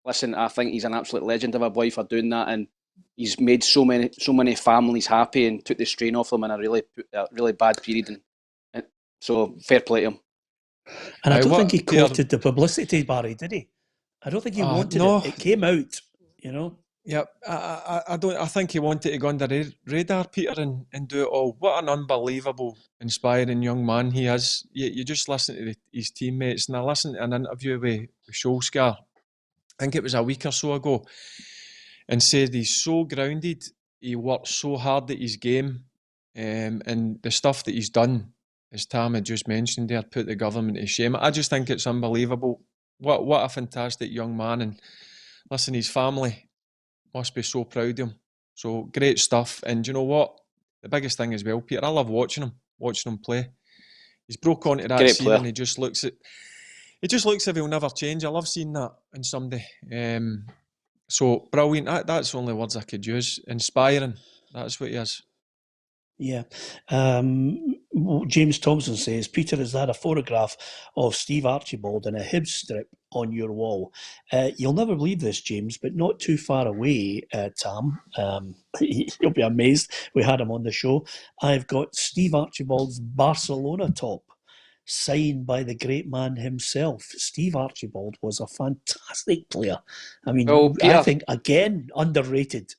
listen, I think he's an absolute legend of a boy for doing that. And he's made so many families happy and took the strain off them in a really bad period. And so fair play to him. And I don't think he courted the publicity, Barry, did he? I don't think he wanted it. It came out, Yep, I don't. I think he wanted to go under the radar, Peter, and do it all. What an unbelievable, inspiring young man he is. You just listen to his teammates, and I listened to an interview with Solskjaer. I think it was a week or so ago, and said he's so grounded. He works so hard at his game, and the stuff that he's done, as Tam had just mentioned there, put the government to shame. I just think it's unbelievable. What a fantastic young man, and listen, his family must be so proud of him. So great stuff. And you know what? The biggest thing as well, Peter, I love watching him play. He's broke onto that Great scene player. and he just looks as if he'll never change. I love seeing that in somebody. So brilliant. That's the only words I could use. Inspiring. That's what he is. Yeah. James Thompson says, Peter, is that a photograph of Steve Archibald in a Hibs strip on your wall? You'll never believe this, James, but not too far away, Tam. You'll be amazed. We had him on the show. I've got Steve Archibald's Barcelona top, signed by the great man himself. Steve Archibald was a fantastic player. I mean, Well, Peter, I think, again, underrated.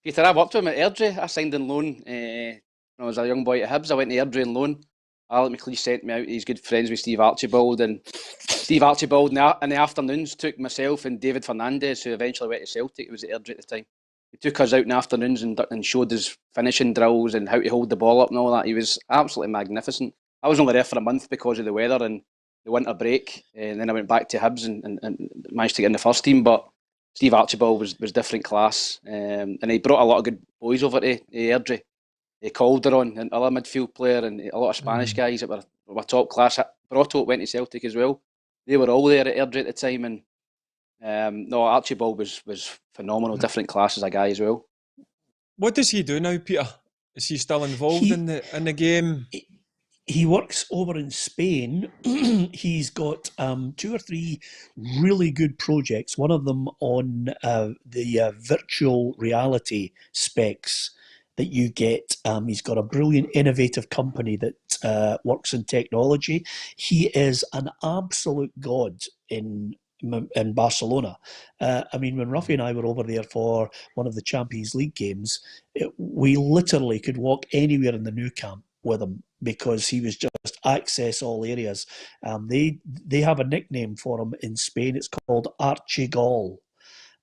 Peter, I worked with him at Airdrie. I signed on loan when I was a young boy at Hibs. I went to Airdrie on loan. Alec McLeish sent me out. He's good friends with Steve Archibald. And Steve Archibald in the afternoons took myself and David Fernandez, who eventually went to Celtic. He was at Airdrie at the time. He took us out in the afternoons and showed us finishing drills and how to hold the ball up and all that. He was absolutely magnificent. I was only there for a month because of the weather and the winter break. And then I went back to Hibs and managed to get in the first team. But Steve Archibald was different class, and he brought a lot of good boys over to Airdrie. Calderon, and other midfield player, and a lot of Spanish guys that were top class. Brotto went to Celtic as well. They were all there at Airdrie at the time, and no, Archibald was phenomenal, different class as a guy as well. What does he do now, Peter? Is he still involved in the game? He works over in Spain. He's got 2 or 3 really good projects. One of them on the virtual reality specs that you get. He's got a brilliant, innovative company that works in technology. He is an absolute god in Barcelona. I mean, when Roughie and I were over there for one of the Champions League games, we literally could walk anywhere in the Nou Camp with him because he was just access all areas. They have a nickname for him in Spain. It's called Archigol.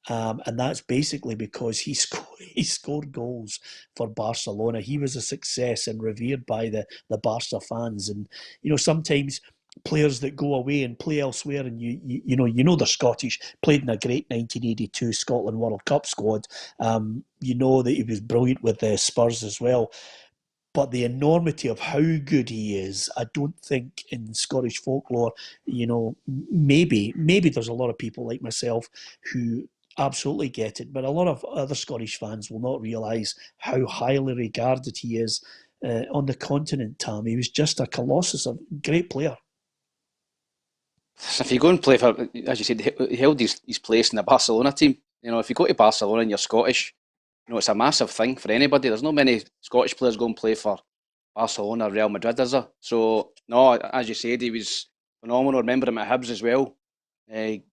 And that's basically because he scored goals for Barcelona. He was a success and revered by the Barca fans. And, you know, sometimes players that go away and play elsewhere, and you know they're Scottish, played in a great 1982 Scotland World Cup squad. You know that he was brilliant with the Spurs as well. But the enormity of how good he is, I don't think in Scottish folklore, you know, maybe there's a lot of people like myself who absolutely get it, but a lot of other Scottish fans will not realise how highly regarded he is on the continent, Tam. He was just a colossus, a great player. So if you go and play for, as you said, he held his place in the Barcelona team. You know, if you go to Barcelona and you're Scottish, you know, it's a massive thing for anybody. There's not many Scottish players go and play for Barcelona or Real Madrid, is there? So, no, as you said, he was phenomenal. I remember him at Hibs as well. He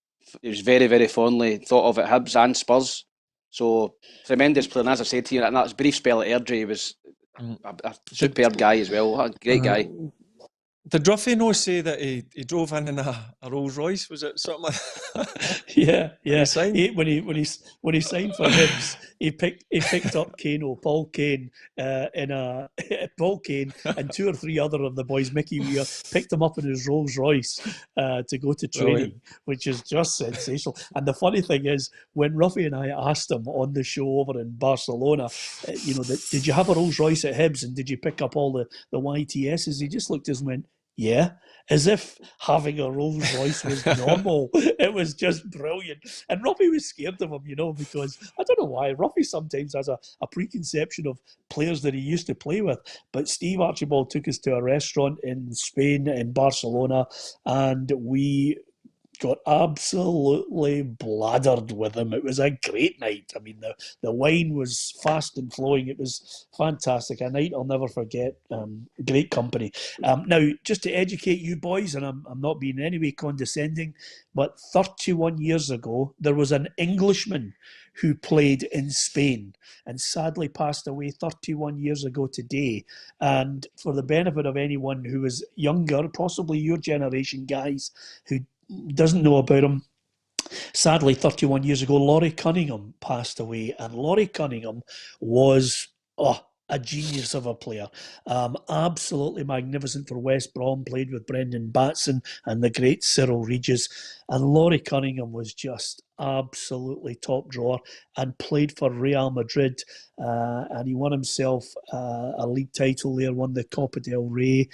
was very, very fondly thought of at Hibs and Spurs. So, tremendous player. And as I said to you, in that brief spell at Airdrie, he was a superb guy as well. A great guy. Did Roughie no say that he drove in a Rolls Royce? Was it something like that? Yeah. When he signed for Hibs, he picked up Paul Kane, Paul Kane and 2 or 3 other of the boys. Mickey Weir picked him up in his Rolls Royce to go to training, which is just sensational. And the funny thing is, when Roughie and I asked him on the show over in Barcelona, did you have a Rolls Royce at Hibs and did you pick up all the YTSs? He just looked at us and went, yeah, as if having a Rolls Royce was normal. It was just brilliant. And Roughie was scared of him, you know, because I don't know why. Roughie sometimes has a preconception of players that he used to play with. But Steve Archibald took us to a restaurant in Spain, in Barcelona, and we got absolutely bladdered with him. It was a great night. I mean, the wine was fast and flowing. It was fantastic. A night I'll never forget. Great company. Now, just to educate you boys, and I'm not being in any way condescending, but 31 years ago, there was an Englishman who played in Spain and sadly passed away 31 years ago today. And for the benefit of anyone who is younger, possibly your generation guys, who doesn't know about him, sadly 31 years ago, Laurie Cunningham passed away. And Laurie Cunningham was a genius of a player. Absolutely magnificent for West Brom, played with Brendan Batson and the great Cyril Regis. And Laurie Cunningham was just absolutely top drawer and played for Real Madrid. And he won himself a league title there, won the Copa del Rey.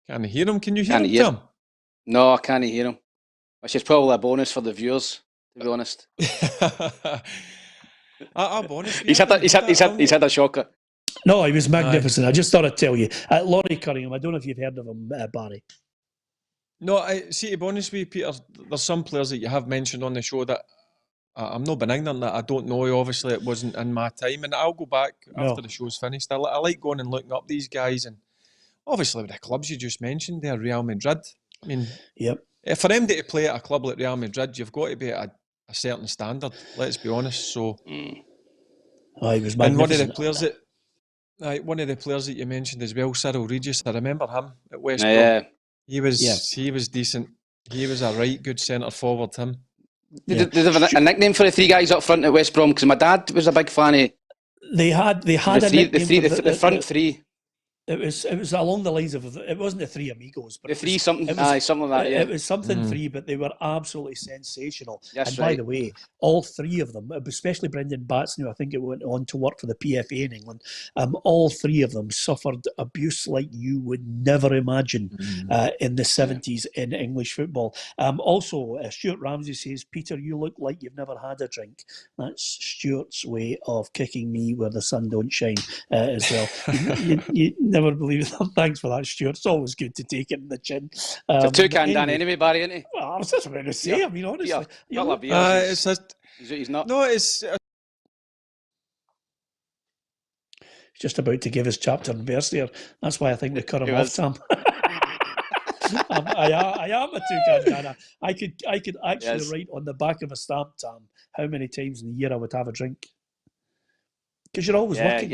Can't hear him. Can you hear him, Tam? No, I can't hear him. Which is probably a bonus for the viewers, to be honest. A bonus. He's had a shocker. No, he was magnificent. I just thought I'd tell you. Laurie Cunningham, I don't know if you've heard of him, Barry. No, see, to be honest with you, Peter, there's some players that you have mentioned on the show that I'm not being ignorant that I don't know. Obviously, it wasn't in my time, and I'll go back after the show's finished. I like going and looking up these guys, and obviously with the clubs you just mentioned there, Real Madrid. I mean, for them to play at a club like Real Madrid, you've got to be at a certain standard. Let's be honest. So, he was magnificent. And one of the players that you mentioned as well, Cyril Regis. I remember him at West Brom. He was decent. He was a right good centre forward. Him. Did they have a nickname for the three guys up front at West Brom? Because my dad was a big fan of. They had the front three. It was along the lines of, it wasn't the Three Amigos, but something like that. Yeah, it was something three, but they were absolutely sensational. That's and by the way, all three of them, especially Brendan Batson, who I think it went on to work for the PFA in England, all three of them suffered abuse like you would never imagine in the 70s in English football. Also, Stuart Ramsey says, Peter, you look like you've never had a drink. That's Stuart's way of kicking me where the sun don't shine as well. You never believe it. Thanks for that, Stuart. It's always good to take it in the chin. It's a two-can Dan anyway, Barry, isn't he? Well, I was just about to say, I mean, honestly. He's not. No, it's... He's just about to give his chapter and verse there. That's why I think they cut him off, Tam. I am a two-can Dan. I could actually write on the back of a stamp, Tam, how many times in the year I would have a drink. Because you're always working.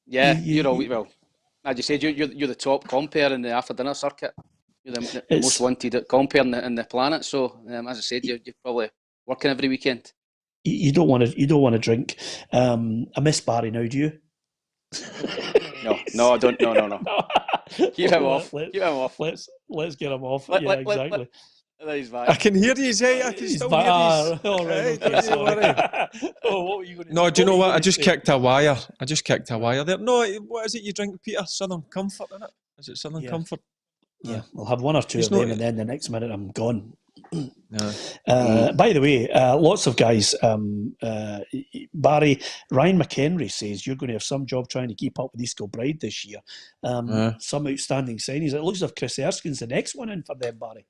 Yeah, you're always... Well, as you said, you're the top compere in the after-dinner circuit. You're the most wanted compere in the planet. So, as I said, you're probably working every weekend. You don't want to drink. I miss Barry now. Do you? No, I don't. No. Keep him off. Let's get him off. Exactly. He's back. I can hear you, Zay. I can still hear you. All right. Okay, sorry. What were you going to say? No, do you know what? I just kicked a wire. there. No, what is it you drink, Peter? Southern Comfort, isn't it? Is it Southern Comfort? Yeah, I'll have one or two of them, and then the next minute I'm gone. No. By the way, lots of guys. Barry, Ryan McHenry says you're going to have some job trying to keep up with East Kilbride this year. Some outstanding signings. It looks as if Chris Erskine's the next one in for them, Barry.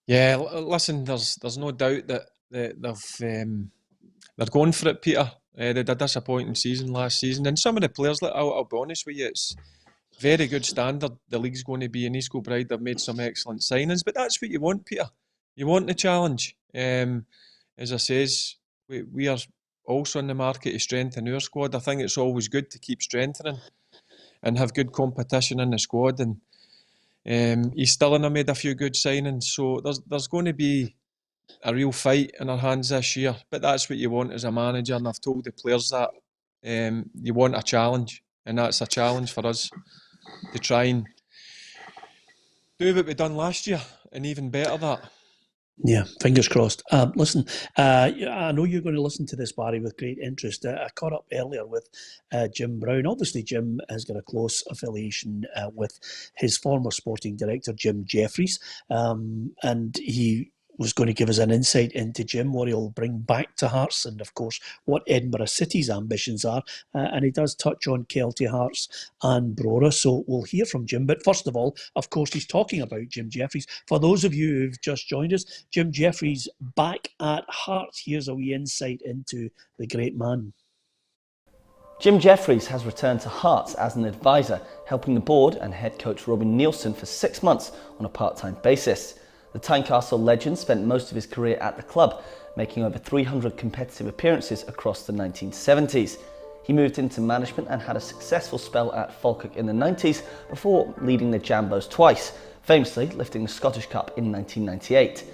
Yeah, listen, there's no doubt that they're going for it, Peter. They had a disappointing season last season, and some of the players, I'll be honest with you, it's very good standard. The league's going to be in East Kilbride. They've made some excellent signings, but that's what you want, Peter. You want the challenge. As I says, we are also in the market to strengthen our squad. I think it's always good to keep strengthening and have good competition in the squad. And East Stirling have made a few good signings, so there's going to be a real fight in our hands this year. But that's what you want as a manager, and I've told the players that you want a challenge, and that's a challenge for us to try and do what we done last year, and even better that. Yeah, fingers crossed. Listen, I know you're going to listen to this, Barry, with great interest. I caught up earlier with Jim Brown. Obviously, Jim has got a close affiliation with his former sporting director, Jim Jeffries, and he was going to give us an insight into Jim, what he'll bring back to Hearts, and of course what Edinburgh City's ambitions are. And he does touch on Kelty, Hearts and Brora, so we'll hear from Jim. But first of all, of course, he's talking about Jim Jeffries. For those of you who've just joined us, Jim Jeffries back at Hearts. Here's a wee insight into the great man. Jim Jeffries has returned to Hearts as an advisor, helping the board and head coach Robbie Neilson for 6 months on a part-time basis. The Tynecastle legend spent most of his career at the club, making over 300 competitive appearances across the 1970s. He moved into management and had a successful spell at Falkirk in the 90s before leading the Jambos twice, famously lifting the Scottish Cup in 1998.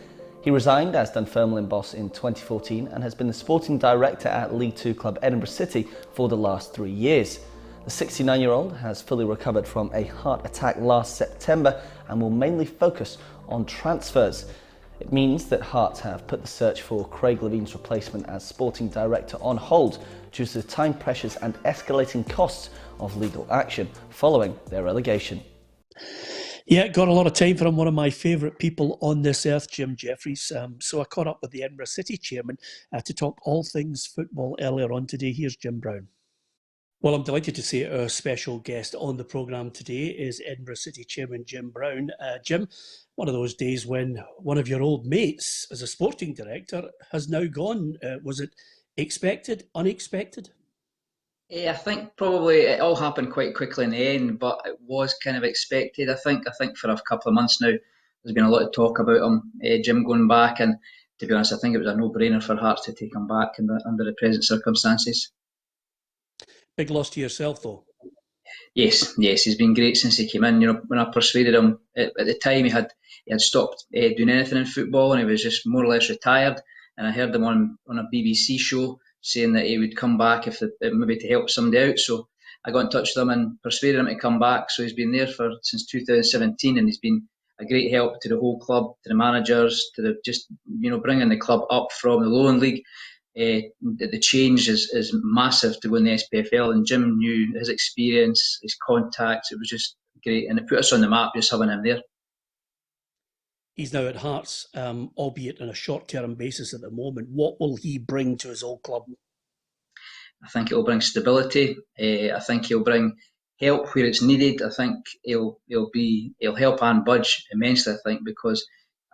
He resigned as Dunfermline boss in 2014 and has been the sporting director at League Two club Edinburgh City for the last 3 years. The 69-year-old has fully recovered from a heart attack last September and will mainly focus on transfers. It means that Hearts have put the search for Craig Levine's replacement as sporting director on hold due to the time pressures and escalating costs of legal action following their relegation. Yeah, got a lot of time for him. One of my favourite people on this earth, Jim Jeffries. So I caught up with the Edinburgh City chairman to talk all things football earlier on today. Here's Jim Brown. Well, I'm delighted to say our special guest on the programme today is Edinburgh City chairman Jim Brown. Jim, one of those days when one of your old mates as a sporting director has now gone. Was it expected, unexpected? I think probably it all happened quite quickly in the end, but it was kind of expected. I think for a couple of months now, there's been a lot of talk about him, Jim going back, and to be honest, I think it was a no-brainer for Hearts to take him back under the present circumstances. Big loss to yourself, though. Yes, he's been great since he came in. You know, when I persuaded him at the time, he had stopped doing anything in football, and he was just more or less retired. And I heard him on a BBC show saying that he would come back if maybe to help somebody out. So I got in touch with him and persuaded him to come back. So he's been there since 2017, and he's been a great help to the whole club, to the managers, to bringing the club up from the Lowland League. The change is massive to win the SPFL, and Jim knew his experience, his contacts. It was just great, and it put us on the map just having him there. He's now at Hearts, albeit on a short-term basis at the moment. What will he bring to his old club? I think it will bring stability. I think he'll bring help where it's needed. I think he'll help Anne Budge immensely. I think because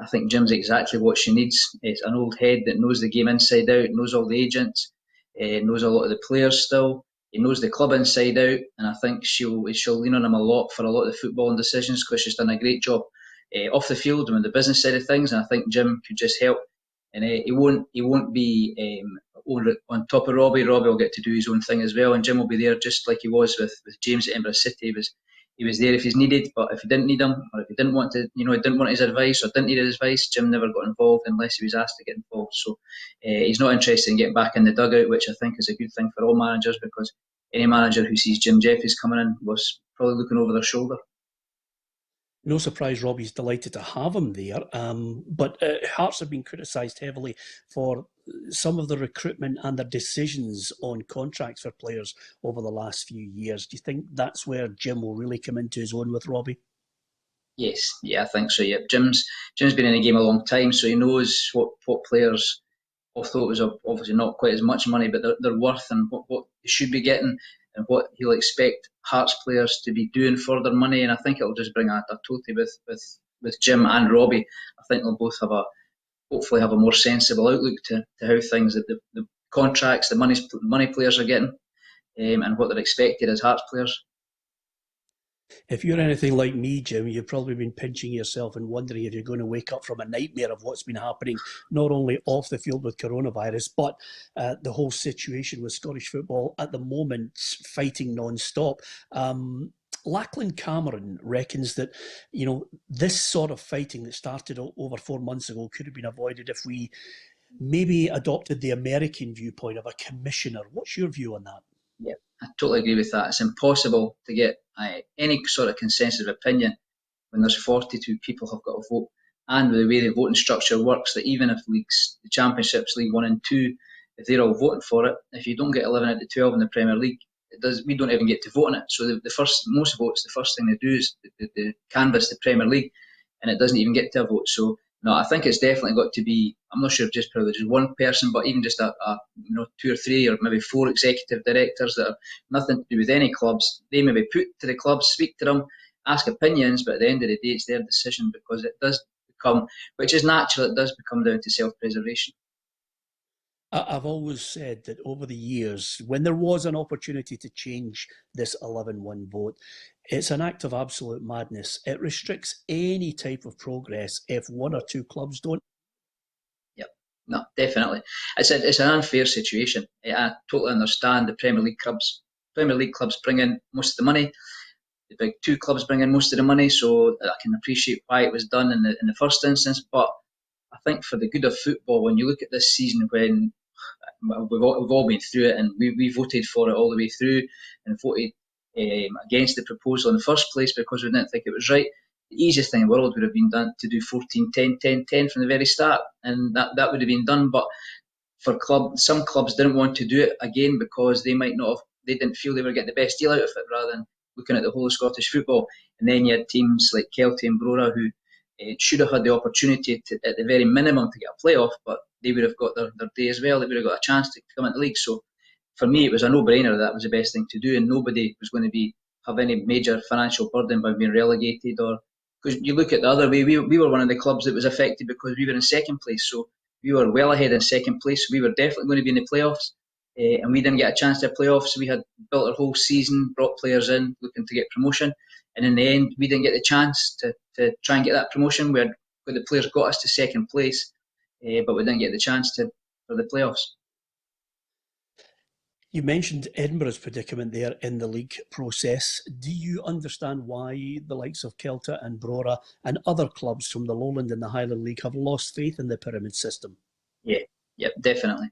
I think Jim's exactly what she needs. It's an old head that knows the game inside out, knows all the agents, knows a lot of the players still. He knows the club inside out, and I think she'll lean on him a lot for a lot of the footballing decisions because she's done a great job off the field and with the business side of things. And I think Jim could just help. And he won't be on top of Robbie. Robbie will get to do his own thing as well, and Jim will be there just like he was with James at Edinburgh City. He was there if he's needed, but if he didn't need him, or if he didn't want to, he didn't want his advice or didn't need his advice, Jim never got involved unless he was asked to get involved. So he's not interested in getting back in the dugout, which I think is a good thing for all managers, because any manager who sees Jim Jeffries coming in was probably looking over their shoulder. No surprise Robbie's delighted to have him there, but Hearts have been criticised heavily for some of the recruitment and their decisions on contracts for players over the last few years. Do you think that's where Jim will really come into his own with Robbie? Yes, I think so. Yeah, Jim's been in the game a long time, so he knows what players, although it was obviously not quite as much money, but they're worth, and what they should be getting, and what he'll expect Hearts players to be doing for their money. And I think it'll just bring a totally with Jim and Robbie. I think they'll both hopefully have a more sensible outlook to how things that the contracts, the money players are getting, and what they're expected as Hearts players. If you're anything like me, Jim, you've probably been pinching yourself and wondering if you're going to wake up from a nightmare of what's been happening, not only off the field with coronavirus, but the whole situation with Scottish football at the moment fighting non-stop. Lachlan Cameron reckons that, this sort of fighting that started over 4 months ago could have been avoided if we maybe adopted the American viewpoint of a commissioner. What's your view on that? Yeah, I totally agree with that. It's impossible to get any sort of consensus of opinion when there's 42 people have got to vote. And with the way the voting structure works, that even if leagues, the Championships, League 1 and 2, if they're all voting for it, if you don't get 11 out of 12 in the Premier League, we don't even get to vote on it. So most votes, the first thing they do is they canvass the Premier League, and it doesn't even get to a vote. So No, I think it's definitely got to be. I'm not sure if just probably just one person, but even just a 2 or 3 or maybe 4 executive directors that have nothing to do with any clubs. They maybe put to the clubs, speak to them, ask opinions, but at the end of the day, it's their decision because it does become, which is natural, it does become down to self-preservation. I've always said that over the years, when there was an opportunity to change this 11-1 vote, it's an act of absolute madness. It restricts any type of progress if 1 or 2 clubs don't. Yep, no, definitely. It's an unfair situation. I totally understand the Premier League clubs. Premier League clubs bring in most of the money. The big 2 clubs bring in most of the money, so I can appreciate why it was done in the first instance. But I think for the good of football, when you look at this season, when we've all been through it, and we voted for it all the way through, and voted against the proposal in the first place because we didn't think it was right. The easiest thing in the world would have been done to do 14-10-10-10 from the very start, and that would have been done. But for some clubs didn't want to do it again because they didn't feel they were getting the best deal out of it, rather than looking at the whole of Scottish football. And then you had teams like Kelty and Brora who should have had the opportunity to, at the very minimum, to get a playoff, but they would have got their day as well. They would have got a chance to come into the league. So for me, it was a no-brainer that was the best thing to do, and nobody was going to have any major financial burden by being relegated. Or because you look at the other way, we were one of the clubs that was affected because we were in second place, so we were well ahead in second place. So we were definitely going to be in the playoffs, and we didn't get a chance to playoffs. So we had built our whole season, brought players in looking to get promotion, and in the end, we didn't get the chance to try and get that promotion. Where the players got us to second place, but we didn't get the chance for the playoffs. You mentioned Edinburgh's predicament there in the league process. Do you understand why the likes of Kelta and Brora and other clubs from the Lowland and the Highland League have lost faith in the pyramid system? Yeah, definitely.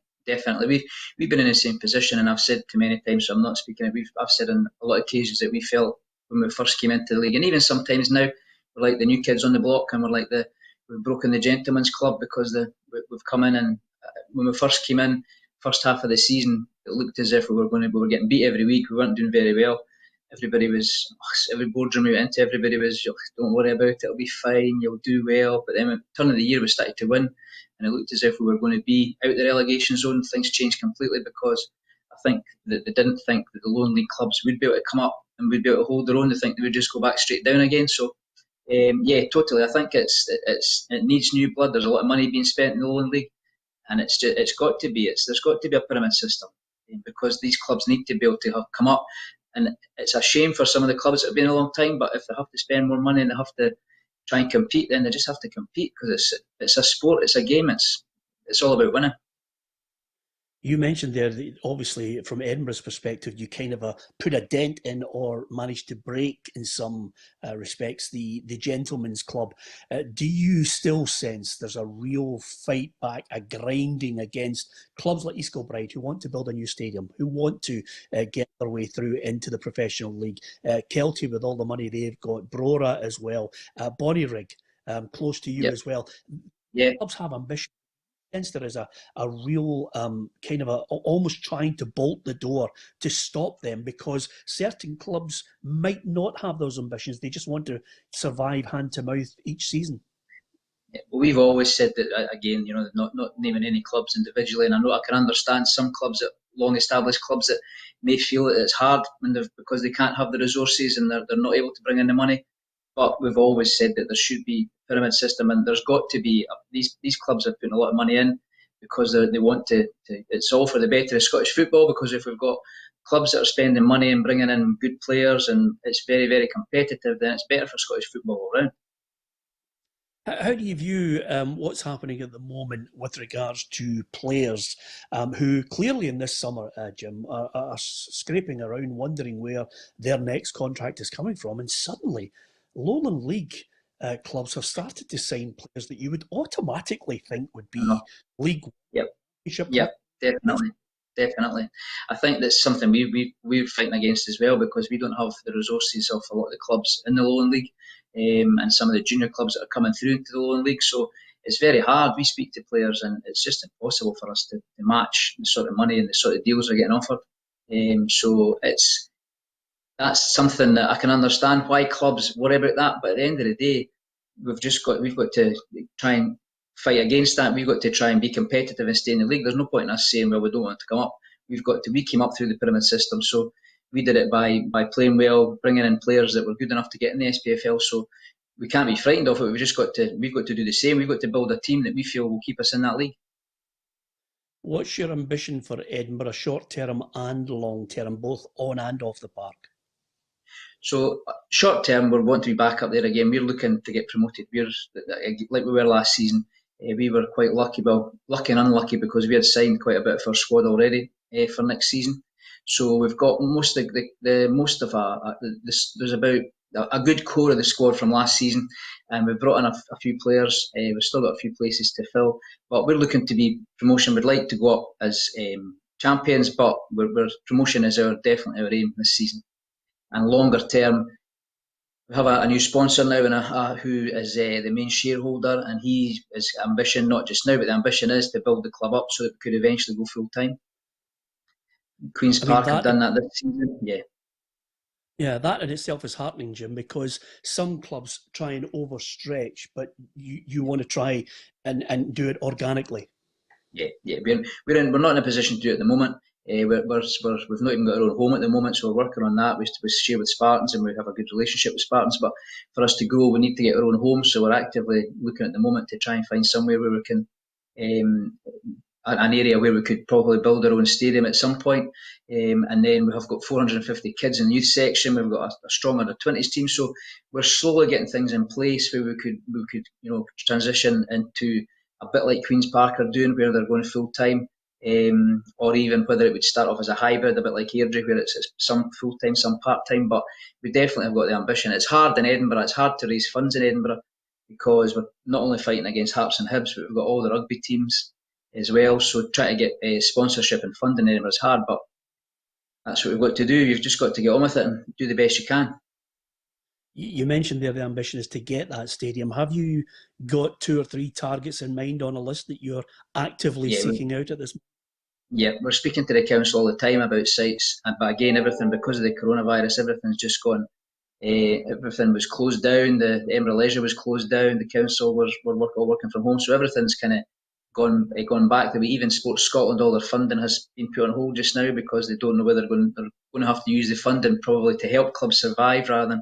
We've been in the same position, and I've said too many times, so I'm not speaking. I've said on a lot of occasions that we felt when we first came into the league, and even sometimes now, we're like the new kids on the block, and we're like we've broken the gentleman's club because we've come in, and when we first came in, first half of the season, it looked as if we were getting beat every week. We weren't doing very well. Every boardroom we went into, everybody was, don't worry about it, it'll be fine, you'll do well. But then at the turn of the year, we started to win, and it looked as if we were going to be out the relegation zone. Things changed completely because I think that they didn't think that the lower league clubs would be able to come up and would be able to hold their own. They think they would just go back straight down again. So yeah, totally. I think it needs new blood. There's a lot of money being spent in the Lowland League, and there's got to be a pyramid system, because these clubs need to be able to come up. And it's a shame for some of the clubs that have been a long time, but if they have to spend more money and they have to try and compete, then they just have to compete, because it's a sport, it's a game, it's all about winning. You mentioned there that obviously from Edinburgh's perspective, you kind of put a dent in or managed to break in some respects the gentleman's club. Do you still sense there's a real fight back, a grinding against clubs like East Kilbride who want to build a new stadium, who want to get their way through into the professional league? Kelty with all the money they've got, Brora as well, Bonnyrig close to you as well. Yeah. Clubs have ambition. There is a real kind of almost trying to bolt the door to stop them, because certain clubs might not have those ambitions. They just want to survive hand to mouth each season. Yeah, well, we've always said that, again, not naming any clubs individually, and I know I can understand some clubs, that long established clubs, that may feel that it's hard because they can't have the resources and they're not able to bring in the money. But we've always said that there should be a pyramid system, and there's got to be. These clubs are putting a lot of money in because they want to. It's all for the better of Scottish football, because if we've got clubs that are spending money and bringing in good players, and it's very, very competitive, then it's better for Scottish football all round. How do you view what's happening at the moment with regards to players who clearly in this summer, Jim, are scraping around wondering where their next contract is coming from, and suddenly Lowland League clubs have started to sign players that you would automatically think would be League Championship. Yep, definitely. I think that's something we're fighting against as well, because we don't have the resources of a lot of the clubs in the Lowland League, and some of the junior clubs that are coming through into the Lowland League. So it's very hard. We speak to players, and it's just impossible for us to match the sort of money and the sort of deals they're getting offered. So that's something that I can understand why clubs worry about that. But at the end of the day, we've got to try and fight against that. We've got to try and be competitive and stay in the league. There's no point in us saying, well, we don't want to come up. We came up through the pyramid system, so we did it by playing well, bringing in players that were good enough to get in the SPFL. So we can't be frightened of it. We've got to do the same. We've got to build a team that we feel will keep us in that league. What's your ambition for Edinburgh, short term and long term, both on and off the park? So short term, we want to be back up there again. We're looking to get promoted. We're like we were last season. We were quite lucky, lucky and unlucky, because we had signed quite a bit for our squad already for next season. So we've got there's about a good core of the squad from last season, and we've brought in a few players. We've still got a few places to fill, but we're looking to be promotion. We'd like to go up as champions, but promotion is definitely our aim this season. And longer term, we have a new sponsor now, who is the main shareholder, and his ambition, not just now, but the ambition is to build the club up so that we could eventually go full time. Queen's Park have done that this season, yeah. Yeah, that in itself is heartening, Jim, because some clubs try and overstretch, but you want to try and do it organically. Yeah. We're not in a position to do it at the moment. We've not even got our own home at the moment, so we're working on that. We share with Spartans, and we have a good relationship with Spartans. But for us to grow, we need to get our own home. So we're actively looking at the moment to try and find somewhere where we can, an area where we could probably build our own stadium at some point. And then we have got 450 kids in the youth section. We've got a strong under-20s team. So we're slowly getting things in place where we could transition into a bit like Queen's Park are doing, where they're going full time. Or even whether it would start off as a hybrid, a bit like Airdrie, where it's some full-time, some part-time, but we definitely have got the ambition. It's hard in Edinburgh, it's hard to raise funds in Edinburgh, because we're not only fighting against Hearts and Hibs, but we've got all the rugby teams as well, so trying to get sponsorship and funding in Edinburgh is hard, but that's what we've got to do. You've just got to get on with it and do the best you can. You mentioned there the ambition is to get that stadium. Have you got 2 or 3 targets in mind on a list that you're actively seeking out at this moment? Yeah, we're speaking to the council all the time about sites, but again, everything, because of the coronavirus, everything's just gone. Everything was closed down. The Edinburgh Leisure was closed down. The council were all working from home, so everything's kind of gone back the way. Even Sports Scotland, all their funding has been put on hold just now, because they don't know whether they're going to have to use the funding probably to help clubs survive rather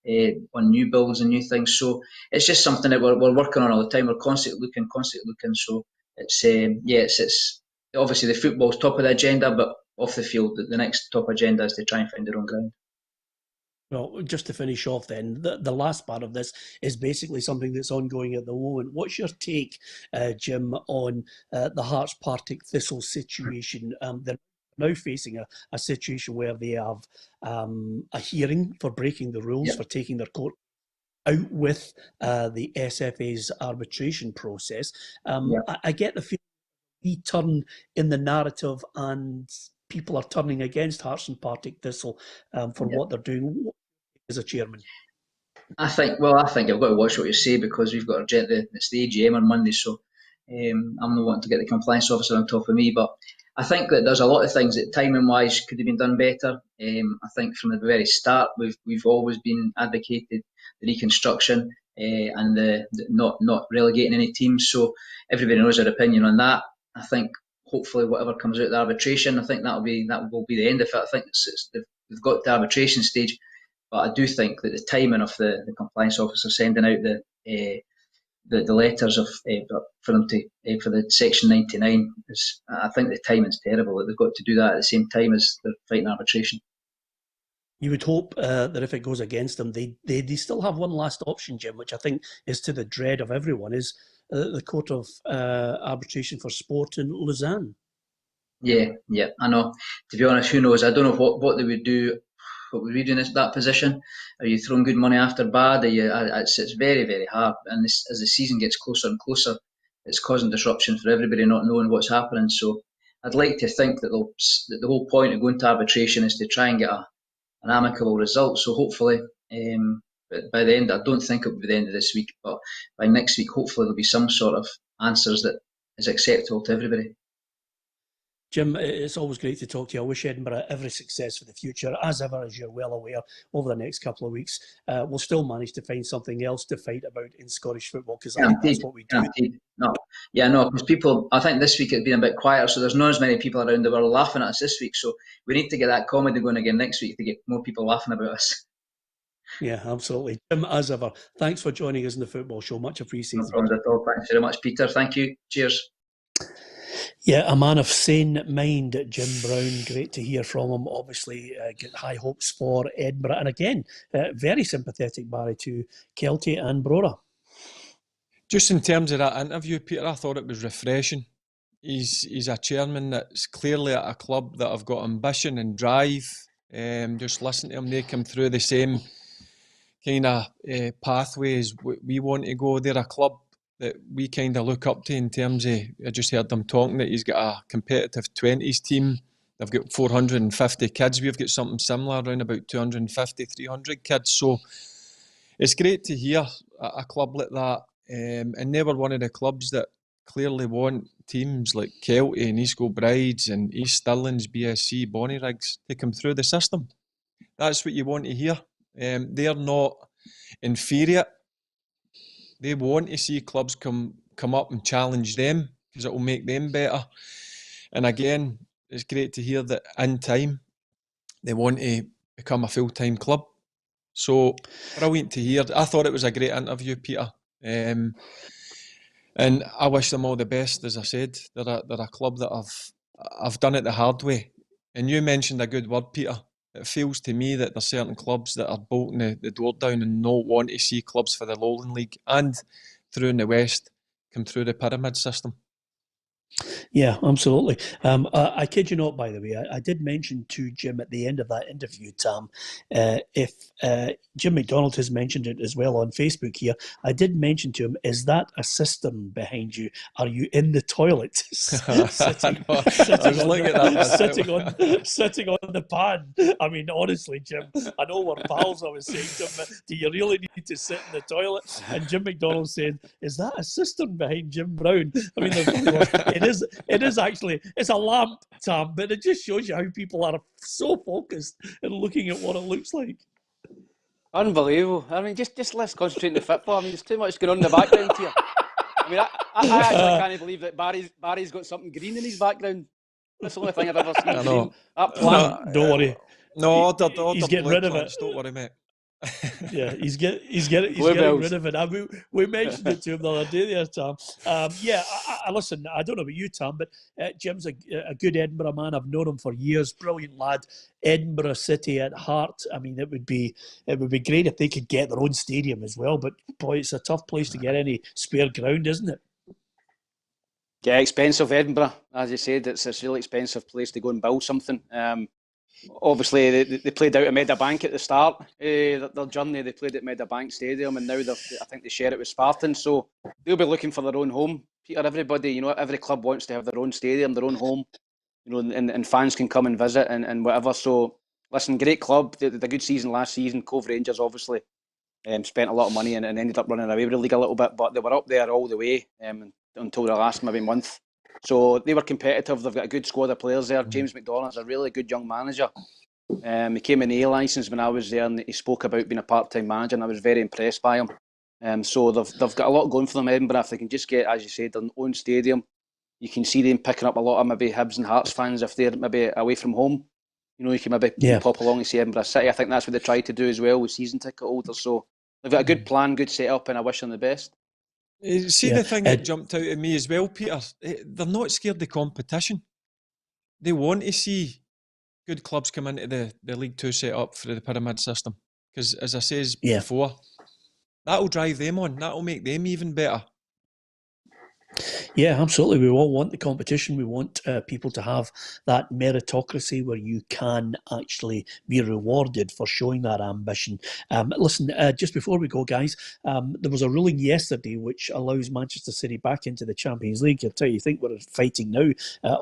than on new builds and new things. So it's just something that we're working on all the time. We're constantly looking. So it's obviously the football's top of the agenda, but off the field, the next top agenda is to try and find their own ground. Well, just to finish off then, the last part of this is basically something that's ongoing at the moment. What's your take, Jim, on the Hearts Partick Thistle situation? They're now facing a situation where they have a hearing for breaking the rules, for taking their court out with the SFA's arbitration process. I get the feeling we turn in the narrative and people are turning against Hearts and Partick Thistle for what they're doing. As a chairman, I think I've got to watch what you say, because we've got it's the AGM on Monday, so I'm not wanting to get the compliance officer on top of me, but I think that there's a lot of things that timing wise could have been done better. I think from the very start we've always been advocated the reconstruction and the not relegating any teams, so everybody knows our opinion on that. I think hopefully whatever comes out of the arbitration, I think that will be the end of it. I think they've got to the arbitration stage. But I do think that the timing of the compliance officer sending out the letters for them for the Section 99 I think the timing's terrible. That they've got to do that at the same time as they're fighting arbitration. You would hope that if it goes against them, they still have one last option, Jim, which I think is to the dread of everyone, is the Court of Arbitration for Sport in Lausanne. Yeah, I know. To be honest, who knows? I don't know what they would do. What would we do in that position? Are you throwing good money after bad? It's very, very hard. And as the season gets closer and closer, it's causing disruption for everybody not knowing what's happening. So I'd like to think that the whole point of going to arbitration is to try and get an amicable result. So hopefully, by the end, I don't think it will be the end of this week, but by next week, hopefully there'll be some sort of answers that is acceptable to everybody. Jim, it's always great to talk to you. I wish Edinburgh every success for the future. As ever, as you're well aware, over the next couple of weeks, we'll still manage to find something else to fight about in Scottish football, because I think that's what we do. Because people, I think this week it's been a bit quieter, so there's not as many people around the world laughing at us this week. So we need to get that comedy going again next week to get more people laughing about us. Yeah, absolutely. Jim, as ever, thanks for joining us in the Football Show. Much appreciated. No problems at all. Thanks very much, Peter. Thank you. Cheers. Yeah, a man of sane mind, Jim Brown. Great to hear from him. Obviously, get high hopes for Edinburgh. And again, very sympathetic, Barry, to Kelty and Brora. Just in terms of that interview, Peter, I thought it was refreshing. He's a chairman that's clearly at a club that have got ambition and drive. Just listen to him, they come through the same kind of pathways we want to go. They're a club that we kind of look up to in terms of, I just heard them talking that he's got a competitive 20s team. They've got 450 kids. We've got something similar, around about 250, 300 kids. So it's great to hear a club like that. And they were one of the clubs that clearly want teams like Kelty and East Kilbrides and East Stirling's, BSC, Bonnyriggs to come through the system. That's what you want to hear. They're not inferior. They want to see clubs come up and challenge them, because it will make them better. And again, it's great to hear that in time they want to become a full-time club. So brilliant to hear. I thought it was a great interview, Peter. And I wish them all the best. As I said, they're a club that I've done it the hard way. And you mentioned a good word, Peter. It feels to me that there's certain clubs that are bolting the door down and not want to see clubs for the Lowland League and through in the West come through the pyramid system. Yeah, absolutely. I kid you not, by the way, I did mention to Jim at the end of that interview, Tam, if Jim McDonald has mentioned it as well on Facebook here, I did mention to him, is that a cistern behind you? Are you in the toilet? sitting on the pan. I mean, honestly, Jim, I know we're pals, I was saying to him, but do you really need to sit in the toilet? And Jim McDonald said, is that a cistern behind Jim Brown? I mean, it is actually, it's a lamp, Tam, but it just shows you how people are so focused and looking at what it looks like. Unbelievable. I mean, just let's concentrate on the football. I mean, there's too much going on in the background here. I mean, I actually can't believe that Barry's got something green in his background. That's the only thing I've ever seen. I know. That plant. Don't worry. He's getting rid of it. Don't worry, mate. Yeah, he's getting rid of it. We mentioned it to him the other day there, Tam. I listen, I don't know about you, Tam, but Jim's a good Edinburgh man. I've known him for years. Brilliant lad. Edinburgh City at heart. I mean, it would be great if they could get their own stadium as well. But boy, it's a tough place to get any spare ground, isn't it? Yeah, expensive Edinburgh. As you said, it's a really expensive place to go and build something. Obviously, they played out at Meadowbank at the start. Their journey, they played at Meadowbank Stadium, and now I think they share it with Spartan. So they'll be looking for their own home. Peter, everybody, every club wants to have their own stadium, their own home, and fans can come and visit and whatever. So listen, great club. They did a good season last season. Cove Rangers obviously spent a lot of money and ended up running away with the league a little bit, but they were up there all the way until the last maybe month. So they were competitive. They've got a good squad of players there. James McDonald's a really good young manager. He came in A licence when I was there, and he spoke about being a part-time manager, and I was very impressed by him. So they've got a lot going for them, Edinburgh. If they can just get, as you said, their own stadium, you can see them picking up a lot of maybe Hibs and Hearts fans if they're maybe away from home. You can maybe pop along and see Edinburgh City. I think that's what they tried to do as well with season ticket holders. So they've got a good plan, good setup, and I wish them the best. See, the thing that jumped out at me as well, Peter, they're not scared of competition. They want to see good clubs come into the League 2 set up for the pyramid system. Because, as I says before, that'll drive them on. That'll make them even better. Yeah, absolutely. We all want the competition. We want people to have that meritocracy where you can actually be rewarded for showing that ambition. Listen, just before we go, guys, there was a ruling yesterday which allows Manchester City back into the Champions League. I tell you, think we're fighting now.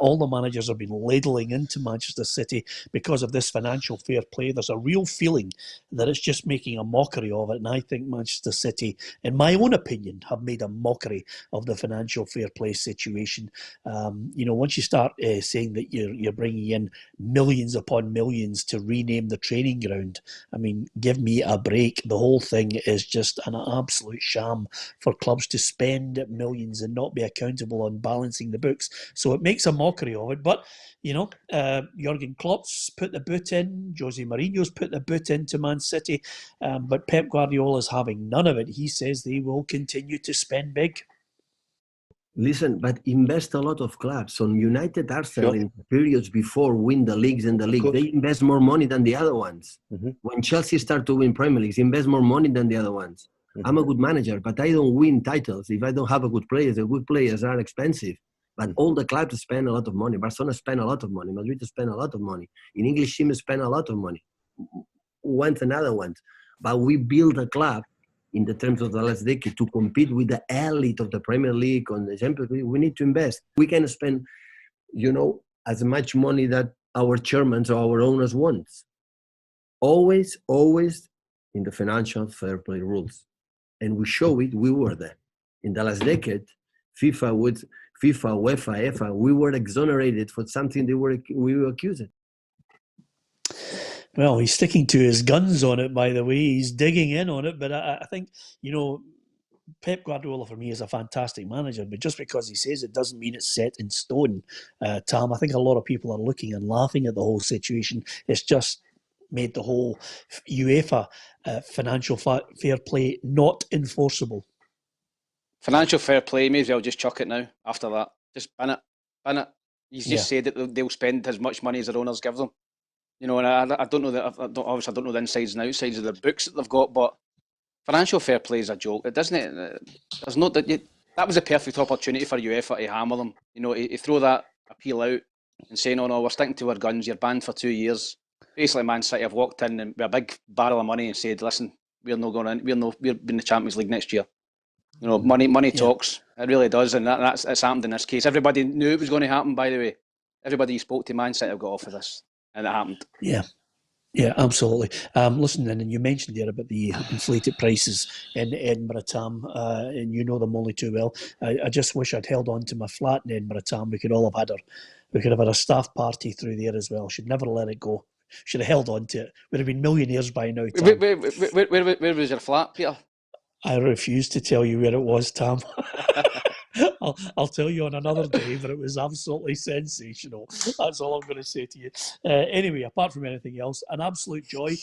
All the managers have been ladling into Manchester City because of this financial fair play. There's a real feeling that it's just making a mockery of it. And I think Manchester City, in my own opinion, have made a mockery of the financial financial fair play situation. Once you start saying that you're bringing in millions upon millions to rename the training ground, I mean, give me a break. The whole thing is just an absolute sham for clubs to spend millions and not be accountable on balancing the books. So it makes a mockery of it. But, Jurgen Klopp's put the boot in, Jose Mourinho's put the boot into Man City, but Pep Guardiola's having none of it. He says they will continue to spend big. Listen, but invest a lot of clubs. On United, Arsenal, in periods before win the leagues and the league, they invest more money than the other ones. When Chelsea start to win Premier Leagues, invest more money than the other ones. I'm a good manager, but I don't win titles if I don't have a good players. The good players are expensive. But all the clubs spend a lot of money. Barcelona spend a lot of money. Madrid spend a lot of money. In English teams spend a lot of money. Once another one. But we build a club in the terms of the last decade to compete with the elite of the Premier League on the Champions League. We need to invest. We can spend, as much money that our chairmen or our owners want. Always in the financial fair play rules. And we show it, we were there. In the last decade, FIFA, UEFA, EFA, we were exonerated for something we were accused. Well, he's sticking to his guns on it, by the way. He's digging in on it. But I think, Pep Guardiola for me is a fantastic manager. But just because he says it doesn't mean it's set in stone, Tam. I think a lot of people are looking and laughing at the whole situation. It's just made the whole UEFA financial fair play not enforceable. Financial fair play, may as well just chuck it now after that. Just bin it. He's just said that they'll spend as much money as their owners give them. And I don't know obviously I don't know the insides and outsides of the books that they've got, but financial fair play is a joke. It doesn't. There's no that was a perfect opportunity for UEFA to hammer them. To throw that appeal out and say, no, we're sticking to our guns. You're banned for 2 years. Basically, Man City have walked in and with a big barrel of money and said, listen, we're not going in. We're in the Champions League next year. Money talks. It really does, and it's happened in this case. Everybody knew it was going to happen. By the way, everybody who spoke to Man City have got off of this, and it happened. Yeah, absolutely. Listen, and you mentioned there about the inflated prices in Edinburgh, Tam, and you know them only too well. I just wish I'd held on to my flat in Edinburgh, Tam. We could have had a staff party through there as well. Should never let it go. Should have held on to it. We'd have been millionaires by now, Tam. Where was your flat, Peter? I refuse to tell you where it was, Tam. I'll tell you on another day, but it was absolutely sensational. That's all I'm going to say to you. Anyway, apart from anything else, an absolute joy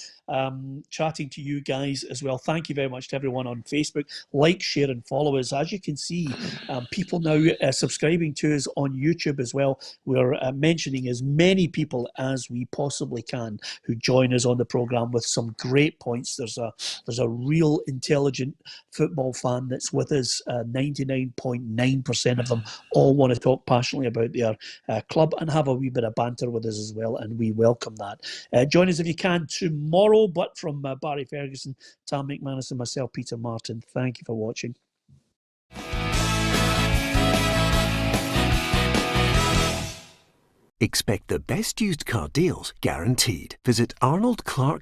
chatting to you guys as well. Thank you very much to everyone on Facebook. Like, share and follow us. As you can see, people now subscribing to us on YouTube as well. We're mentioning as many people as we possibly can who join us on the programme with some great points. There's a real intelligent football fan that's with us. 99.9% of them all want to talk passionately about their club and have a wee bit of banter with us as well, and we welcome that. Join us if you can tomorrow, but from Barry Ferguson, Tam McManus and myself, Peter Martin, thank you for watching. Expect the best used car deals guaranteed. Visit Arnold Clark